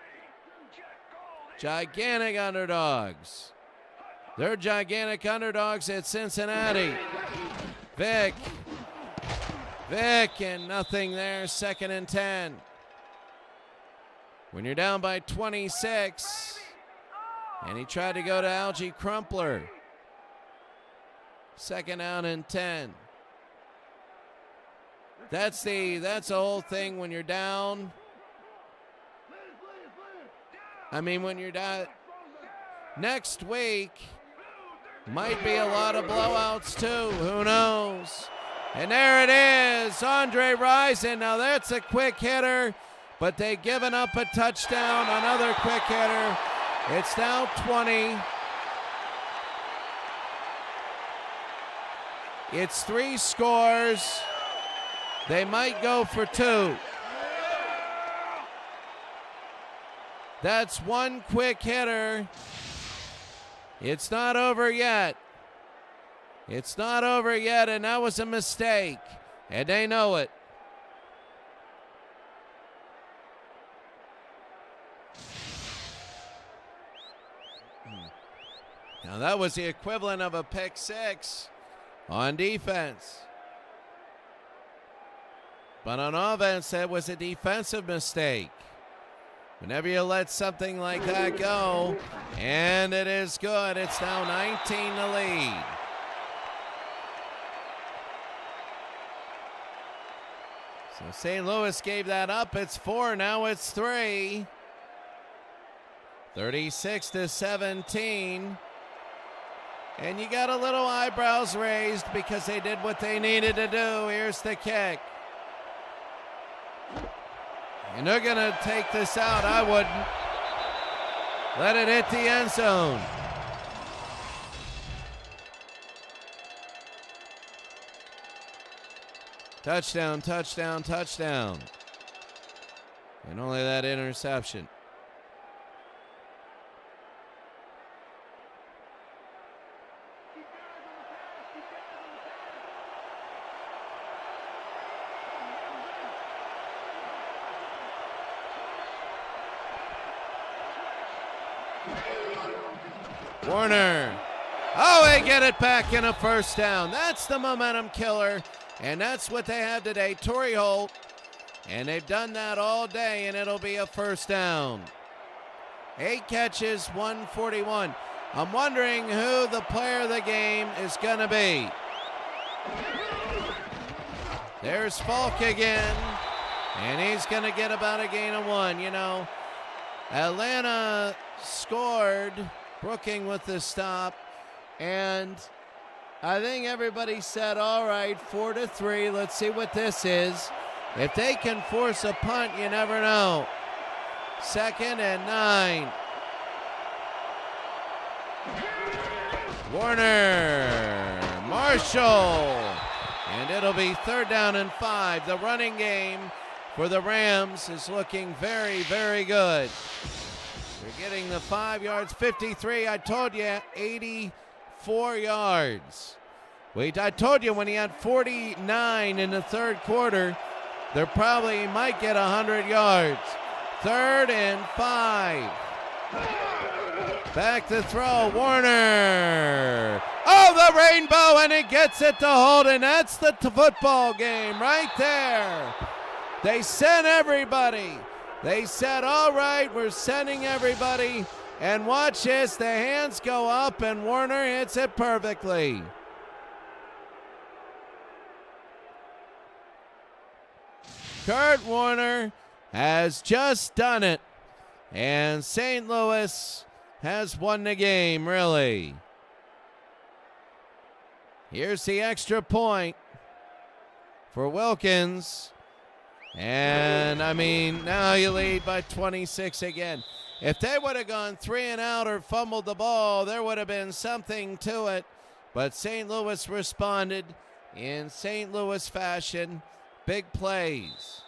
Gigantic underdogs. They're gigantic underdogs at Cincinnati. Vic, and nothing there, 2nd and 10. When you're down by 26, and he tried to go to Algie Crumpler. 2nd down and 10. That's the whole thing when you're down. I mean, when you're down. Next week might be a lot of blowouts too. Who knows? And there it is, Andre Rison. Now that's a quick hitter, but they've given up a touchdown. Another quick hitter. It's now 20. It's 3 scores. They might go for 2. That's 1 quick hitter. It's not over yet. It's not over yet, and that was a mistake, and they know it. Now that was the equivalent of a pick 6 on defense. But on offense, that was a defensive mistake. Whenever you let something like that go, and it is good, it's now 19 to lead. So St. Louis gave that up. It's 4, now it's 3. 36 to 17. And you got a little eyebrows raised because they did what they needed to do. Here's the kick. And they're going to take this out. I wouldn't. Let it hit the end zone. Touchdown, touchdown, touchdown. And only that interception. Warner. Oh, they get it back in a first down. That's the momentum killer, and that's what they have today. Torrey Holt, and they've done that all day, and it'll be a first down. 8 catches, 141. I'm wondering who the player of the game is going to be. There's Falk again, and he's going to get about a gain of 1. You know, Atlanta scored, Brooking with the stop, and I think everybody said, all right, 4-3, let's see what this is. If they can force a punt, you never know. 2nd and 9. Warner, Marshall, and it'll be 3rd down and 5. The running game for the Rams is looking very, very good. They're getting the 5 yards, 53. I told you, 84 yards. Wait, I told you when he had 49 in the 3rd quarter, they probably might get 100 yards. 3rd and 5. Back to throw, Warner. Oh, the rainbow, and it gets it to Holden. That's the football game right there. They sent everybody. They said, all right, we're sending everybody. And watch this, the hands go up, and Warner hits it perfectly. Kurt Warner has just done it. And St. Louis has won the game, really. Here's the extra point for Wilkins. And, I mean, now you lead by 26 again. If they would have gone 3 and out or fumbled the ball, there would have been something to it. But St. Louis responded in St. Louis fashion. Big plays.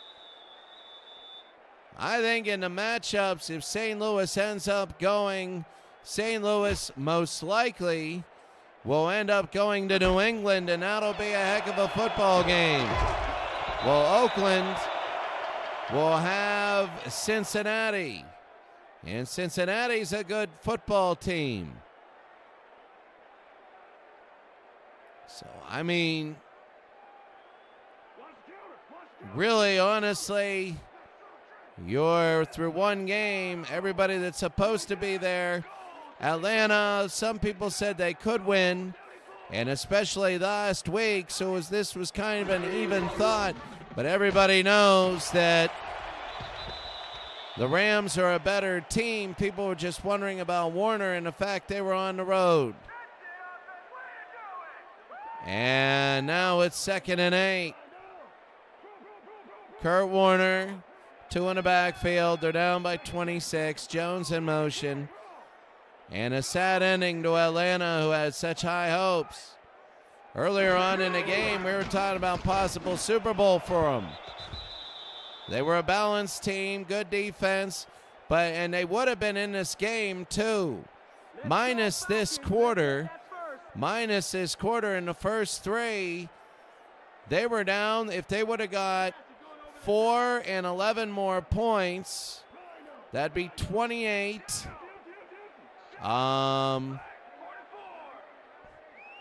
I think in the matchups, if St. Louis ends up going, St. Louis most likely will end up going to New England, and that'll be a heck of a football game. Well, Oakland will have Cincinnati, and Cincinnati's a good football team. So, I mean, really, honestly, you're through one game. Everybody that's supposed to be there. Atlanta, some people said they could win, and especially last week, so this was kind of an even thought. But everybody knows that the Rams are a better team. People were just wondering about Warner and the fact they were on the road. And now it's 2nd and 8. Kurt Warner, 2 in the backfield. They're down by 26. Jones in motion. And a sad ending to Atlanta, who had such high hopes. Earlier on in the game, we were talking about possible Super Bowl for them. They were a balanced team, good defense, and they would have been in this game too. Minus this quarter in the first 3, they were down. If they would have got 4 and 11 more points, that'd be 28.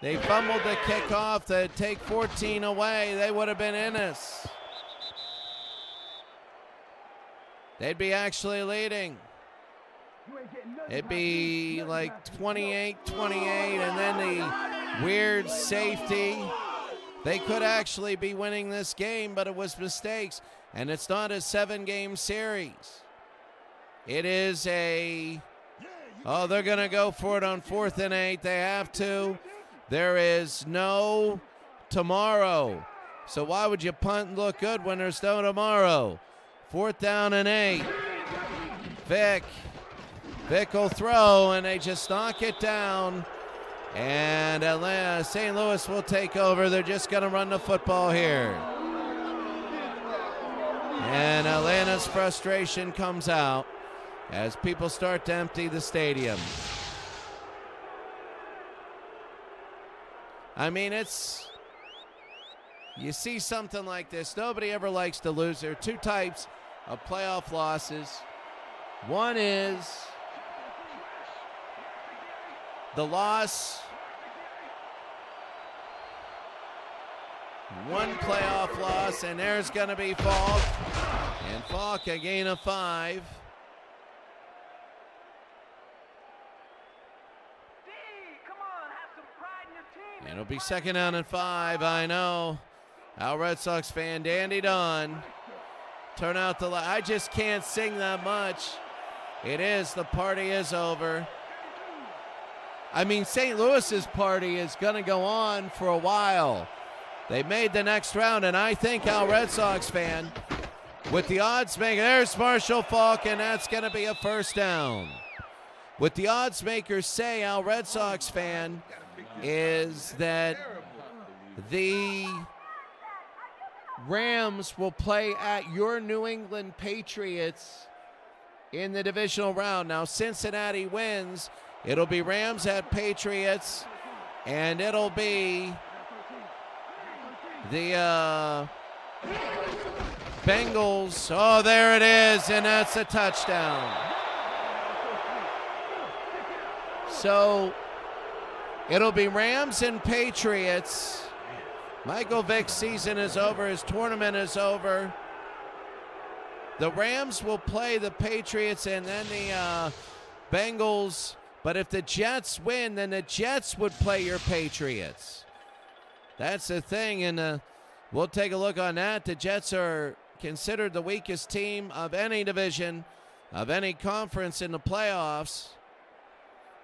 They fumbled the kickoff to take 14 away. They would have been in us. They'd be actually leading. It'd be like 28-28, and then the weird safety. They could actually be winning this game, but it was mistakes. And it's not a 7-game series. It is they're going to go for it on 4th and 8. They have to. There is no tomorrow. So why would you punt and look good when there's no tomorrow? 4th down and 8. Vic will throw, and they just knock it down. And St. Louis will take over. They're just going to run the football here. And Atlanta's frustration comes out as people start to empty the stadium. I mean, you see something like this. Nobody ever likes to lose. There are 2 types of playoff losses. One is the loss, one playoff loss, and there's going to be Falk. And Falk a gain of 5. And it'll be 2nd down and 5, I know. Our Red Sox fan, Dandy Don. Turn out the light. I just can't sing that much. The party is over. I mean, St. Louis's party is going to go on for a while. They made the next round, and I think our Red Sox fan, with the odds maker, there's Marshall Faulk, and that's going to be a 1st down. What the odds makers say, our Red Sox fan, is that the Rams will play at your New England Patriots in the divisional round. Now, Cincinnati wins. It'll be Rams at Patriots, and it'll be the Bengals. Oh, there it is, and that's a touchdown. So it'll be Rams and Patriots. Michael Vick's season is over. His tournament is over. The Rams will play the Patriots and then the Bengals. But if the Jets win, then the Jets would play your Patriots. That's the thing, and we'll take a look on that. The Jets are considered the weakest team of any division, of any conference in the playoffs.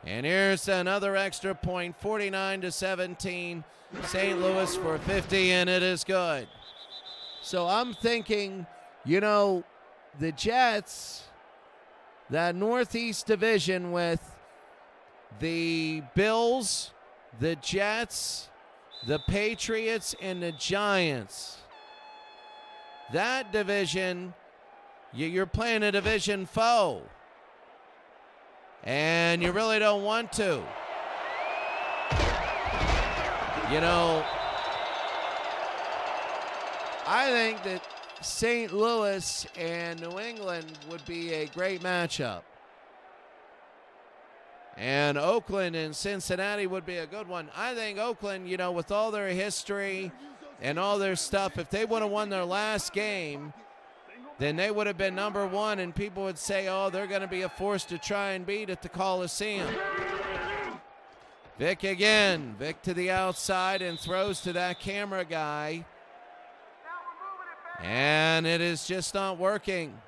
And here's another extra point, 49-17. St. Louis for 50, and it is good. So I'm thinking, the Jets, that Northeast division with the Bills, the Jets, the Patriots, and the Giants. That division, You're playing a division foe. And you really don't want to. You know, I think that St. Louis and New England would be a great matchup. And Oakland and Cincinnati would be a good one. I think Oakland, you know, with all their history and all their stuff, if they would have won their last game, then they would have been number one, and people would say, oh, they're going to be a force to try and beat at the Coliseum. Vic again. Vic to the outside and throws to that camera guy. And it is just not working.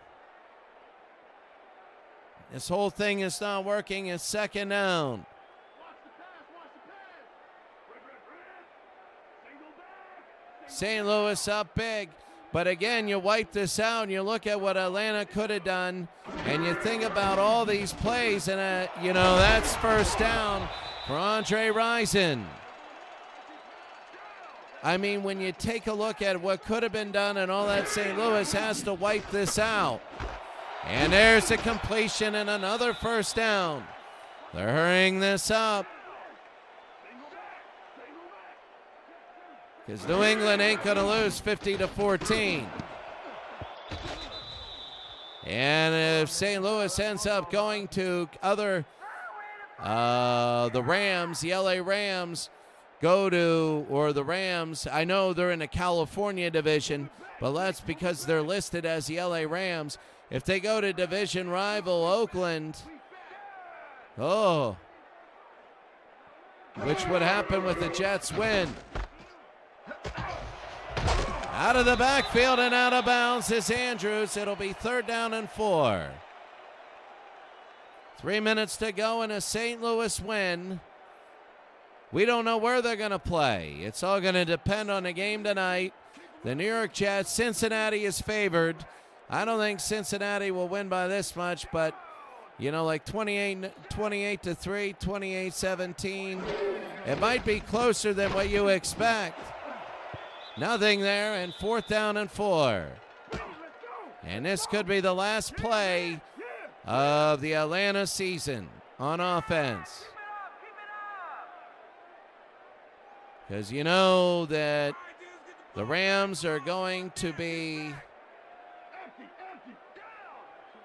This whole thing is not working. It's second down. St. Louis up big. But again, you wipe this out and you look at what Atlanta could have done, and you think about all these plays, and you know, that's first down for Andre Rison. I mean, when you take a look at what could have been done and all that, St. Louis has to wipe this out. And there's a completion and another first down. They're hurrying this up, because New England ain't going to lose 50-14. And if St. Louis ends up going to the Rams, the LA Rams go to, or the Rams, I know they're in the California division, but that's because they're listed as the LA Rams. If they go to division rival Oakland, which would happen with the Jets win. Out of the backfield and out of bounds is Andrews. It'll be 3rd down and 4. 3 minutes to go in a St. Louis win. We don't know where they're going to play. It's all going to depend on the game tonight. The New York Jets, Cincinnati is favored. I don't think Cincinnati will win by this much, but, you know, like 28-3, 28-17. It might be closer than what you expect. Nothing there, and 4th down and 4. And this could be the last play of the Atlanta season on offense. Because you know that the Rams are going to be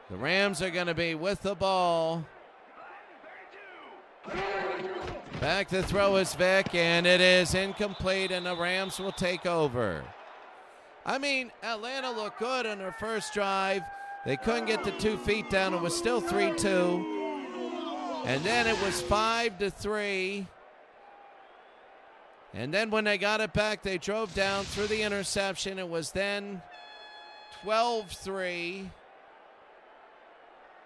with the ball. Back to throw is Vic, and it is incomplete, and the Rams will take over. I mean, Atlanta looked good on their first drive. They couldn't get the 2 feet down. It was still 3-2. And then it was 5-3. And then when they got it back, they drove down through the interception. It was then 12-3.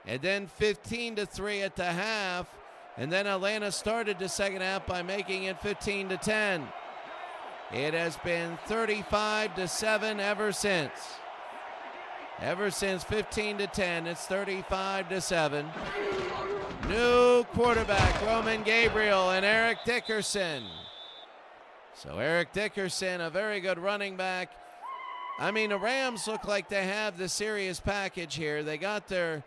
And then 15-3 at the half. And then Atlanta started the second half by making it 15-10. It has been 35-7 ever since. Ever since 15-10, it's 35-7. New quarterback, Roman Gabriel and Eric Dickerson. So Eric Dickerson, a very good running back. I mean, the Rams look like they have the serious package here. They got their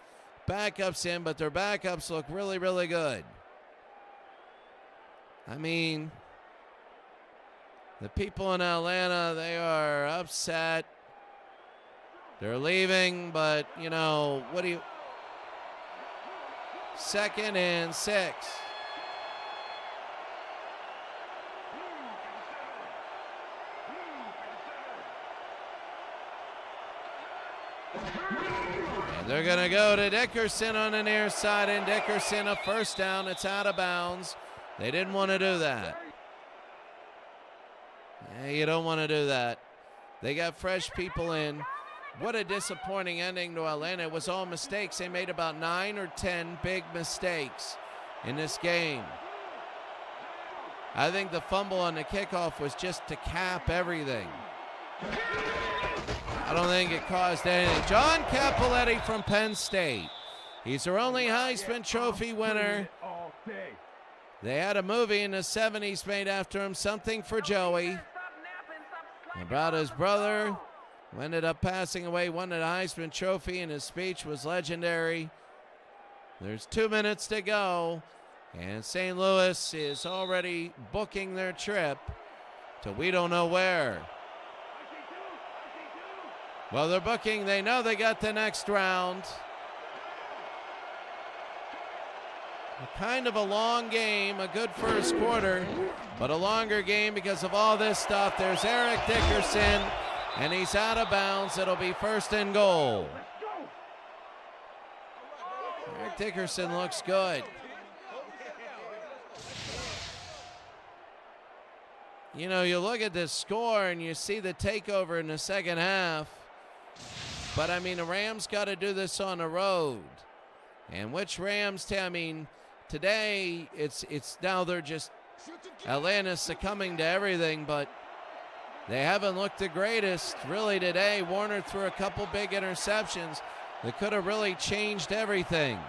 backups in, but their backups look really, really good. I mean, the people in Atlanta, they are upset. They're leaving, but, you know, what do you... 2nd and 6. And they're going to go to Dickerson on the near side, and Dickerson a first down. It's out of bounds. They didn't want to do that. Yeah, you don't want to do that. They got fresh people in. What a disappointing ending to Atlanta. It was all mistakes. They made about 9 or 10 big mistakes in this game. I think the fumble on the kickoff was just to cap everything. I don't think it caused anything. John Cappelletti from Penn State. He's their only Heisman Trophy winner. They had a movie in the 70s made after him, Something for Joey, about his brother who ended up passing away, won the Heisman Trophy, and his speech was legendary. There's 2 minutes to go, and St. Louis is already booking their trip to we don't know where. Well, they're booking, they know they got the next round. Kind of a long game, a good first quarter, but a longer game because of all this stuff. There's Eric Dickerson, and he's out of bounds. It'll be 1st and goal. Eric Dickerson looks good. You know, you look at this score and you see the takeover in the second half, but I mean, the Rams got to do this on the road. And which Rams, today, it's now they're just Atlanta succumbing to everything, but they haven't looked the greatest really today. Warner threw a couple big interceptions that could have really changed everything.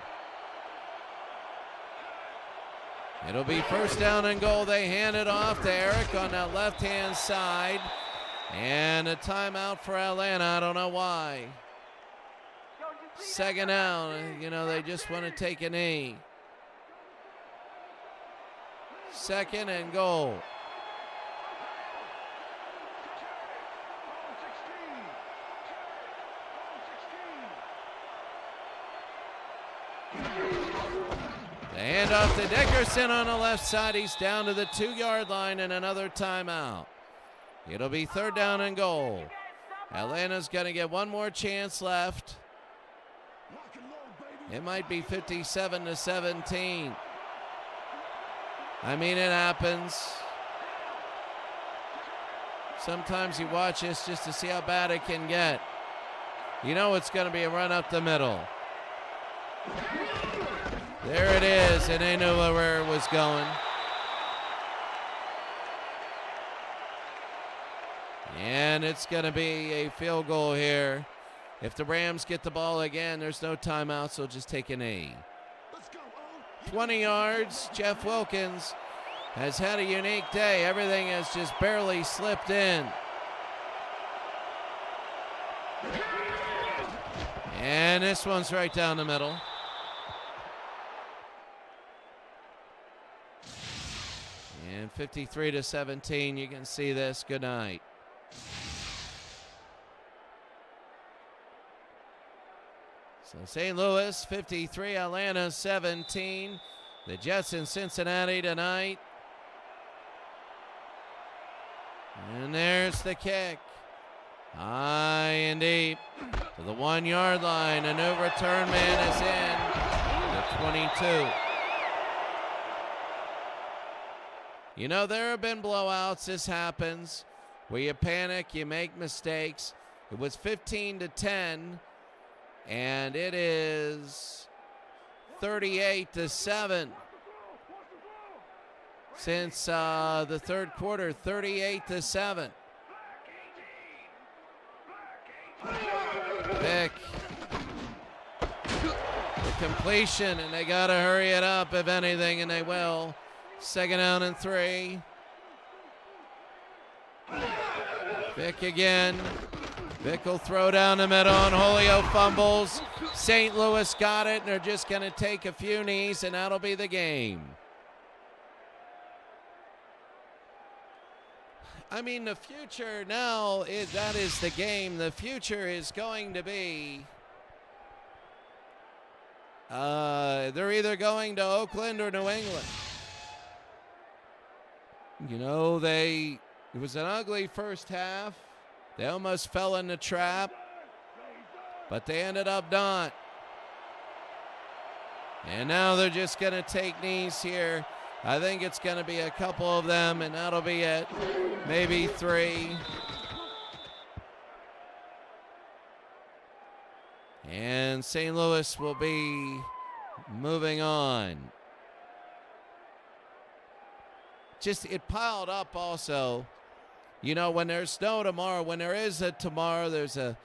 It'll be 1st down and goal. They hand it off to Eric on that left-hand side. And a timeout for Atlanta. I don't know why. 2nd down. You know, they just want to take a knee. 2nd and goal. The handoff to Dickerson on the left side. He's down to the 2-yard line and another timeout. It'll be 3rd down and goal. Atlanta's going to get one more chance left. It might be 57-17. I mean, it happens. Sometimes you watch this just to see how bad it can get. You know it's going to be a run up the middle. There it is, and they knew where it was going. And it's going to be a field goal here. If the Rams get the ball again, there's no timeout, so just take a knee. 20 yards. Jeff Wilkins has had a unique day. Everything has just barely slipped in. And this one's right down the middle. And 53-17, you can see this. Good night. So St. Louis 53, Atlanta 17. The Jets in Cincinnati tonight. And there's the kick. High and deep to the 1-yard line. A new return man is in. The 22. You know, there have been blowouts. This happens where you panic, you make mistakes. It was 15-10, and it is 38-7 since the 3rd quarter. 38-7. Vick, the completion, and they got to hurry it up if anything, and they will. 2nd down and 3. Vick again. Vick will throw down the middle, and Julio fumbles. St. Louis got it, and they're just going to take a few knees, and that'll be the game. I mean, the future now, that is the game. The future is going to be, they're either going to Oakland or New England. You know, it was an ugly first half. They almost fell in the trap, but they ended up not. And now they're just going to take knees here. I think it's going to be a couple of them, and that'll be it. Maybe 3. And St. Louis will be moving on. Just, it piled up also. You know, when there's snow tomorrow, when there is a tomorrow, there's a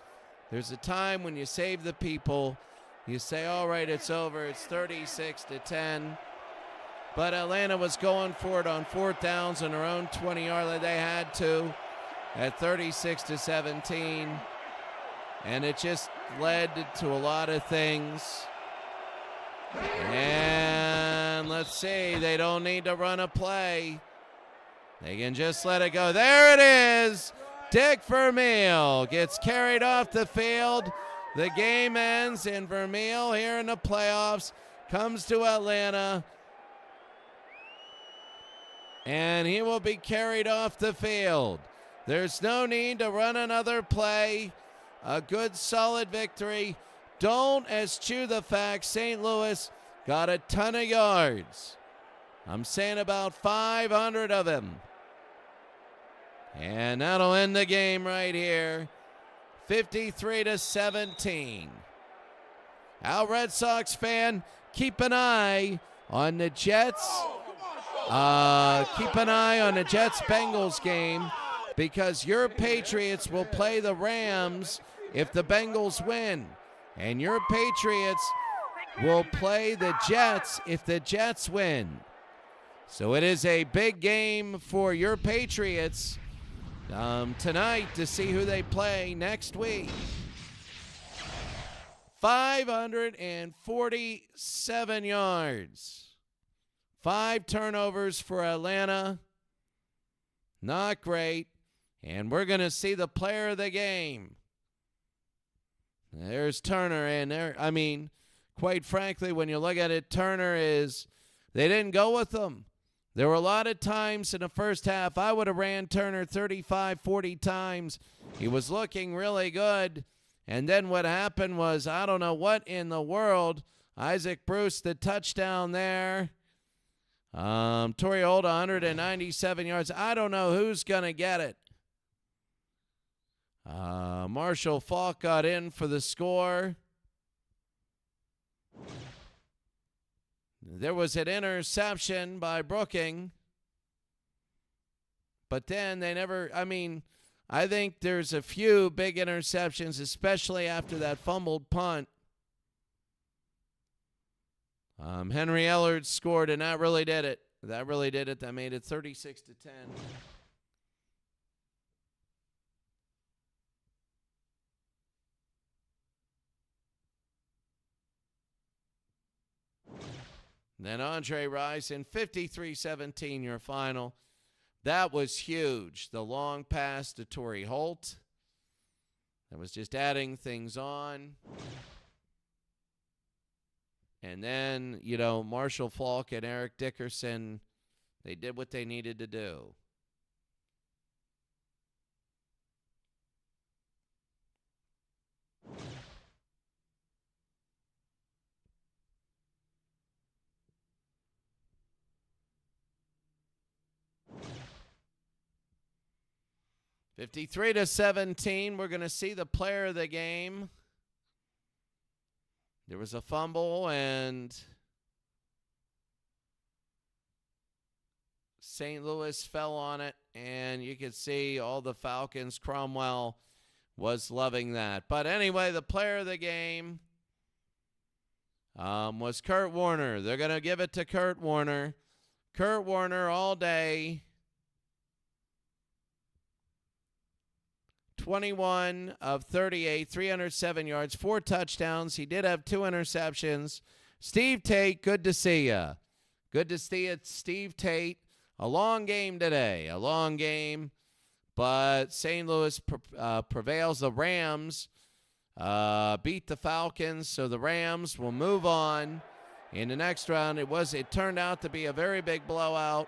time when you save the people. You say, all right, it's over. It's 36-10. But Atlanta was going for it on 4th downs on their own 20-yard line. They had to at 36-17. and it just led to a lot of things. And let's see, they don't need to run a play. They can just let it go. There it is. Dick Vermeil gets carried off the field. The game ends, and Vermeil here in the playoffs comes to Atlanta. And he will be carried off the field. There's no need to run another play. A good, solid victory. Don't eschew the fact St. Louis got a ton of yards. I'm saying about 500 of them. And that'll end the game right here. 53-17. Al Red Sox fan, keep an eye on the Jets. Keep an eye on the Jets-Bengals game, because your Patriots will play the Rams if the Bengals win. And your Patriots will play the Jets if the Jets win. So it is a big game for your Patriots tonight to see who they play next week. 547 yards. 5 turnovers for Atlanta. Not great. And we're going to see the player of the game. There's Turner in there. I mean, quite frankly, when you look at it, Turner they didn't go with him. There were a lot of times in the first half I would have ran Turner 35, 40 times. He was looking really good. And then what happened was, I don't know what in the world. Isaac Bruce, the touchdown there. Torrey Holt, 197 yards. I don't know who's going to get it. Marshall Faulk got in for the score. There was an interception by Brooking. But then they never, I think there's a few big interceptions, especially after that fumbled punt. Henry Ellard scored, and that really did it. That made it 36-10. Then Andre Rison, 53-17, your final. That was huge. The long pass to Torrey Holt. That was just adding things on. And then, Marshall Faulk and Eric Dickerson, they did what they needed to do. (53-17). We're going to see the player of the game. There was a fumble, and St. Louis fell on it, and you could see all the Falcons. Cromwell was loving that. But anyway, the player of the game was Kurt Warner. They're going to give it to Kurt Warner. Kurt Warner all day. 21 of 38, 307 yards, 4 touchdowns. He did have 2 interceptions. Steve Tate, good to see you. Good to see it, Steve Tate. A long game today, a long game. But St. Louis prevails. The Rams beat the Falcons, so the Rams will move on in the next round. It turned out to be a very big blowout.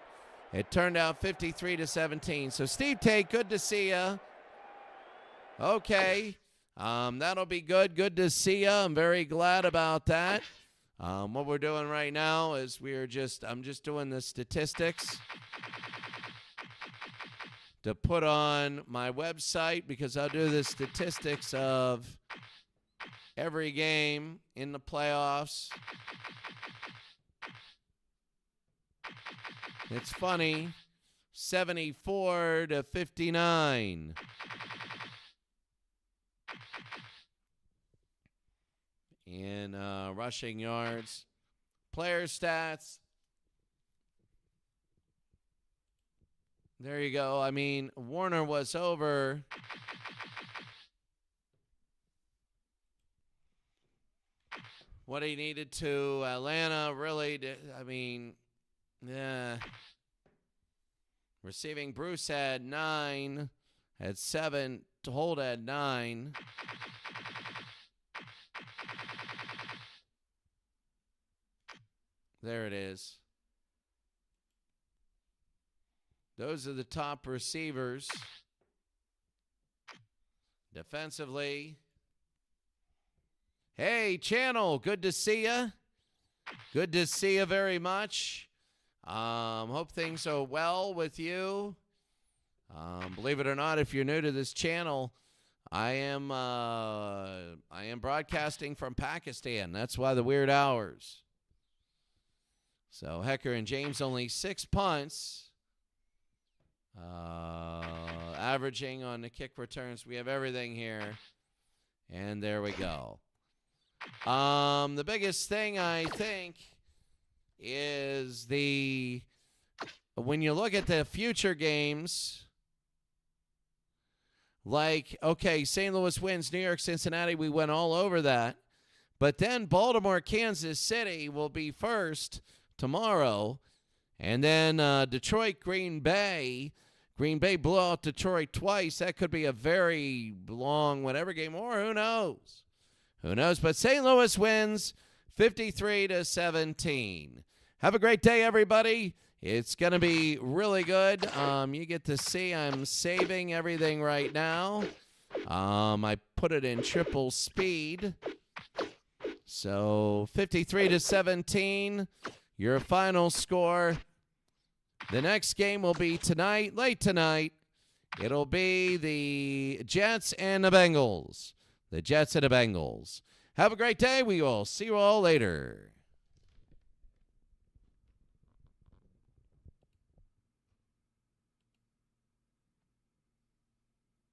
It turned out 53-17. So Steve Tate, good to see you. Okay, that'll be good. Good to see you. I'm very glad about that. What we're doing right now is I'm just doing the statistics to put on my website, because I'll do the statistics of every game in the playoffs. It's funny, 74-59. In rushing yards. Player stats. There you go. Warner was over what he needed to. Atlanta really did. I mean, yeah. Receiving, Bruce had 9, had 7. Holt had 9. There it is. Those are the top receivers. Defensively. Hey, Channel, good to see you. Good to see you very much. Hope things are well with you. Believe it or not, if you're new to this channel, I am broadcasting from Pakistan. That's why the weird hours. So Hecker and James only 6 punts. Averaging on the kick returns. We have everything here. And there we go. The biggest thing, I think, is when you look at the future games, like, okay, St. Louis wins, New York, Cincinnati, we went all over that. But then Baltimore, Kansas City will be first tomorrow. And then Detroit, Green Bay. Green Bay blew out Detroit twice. That could be a very long whatever game, or who knows? Who knows? But St. Louis wins 53-17. Have a great day, everybody. It's going to be really good. You get to see I'm saving everything right now. I put it in triple speed. So 53-17, your final score. The next game will be tonight, late tonight. It'll be the Jets and the Bengals. The Jets and the Bengals. Have a great day. We will see you all later.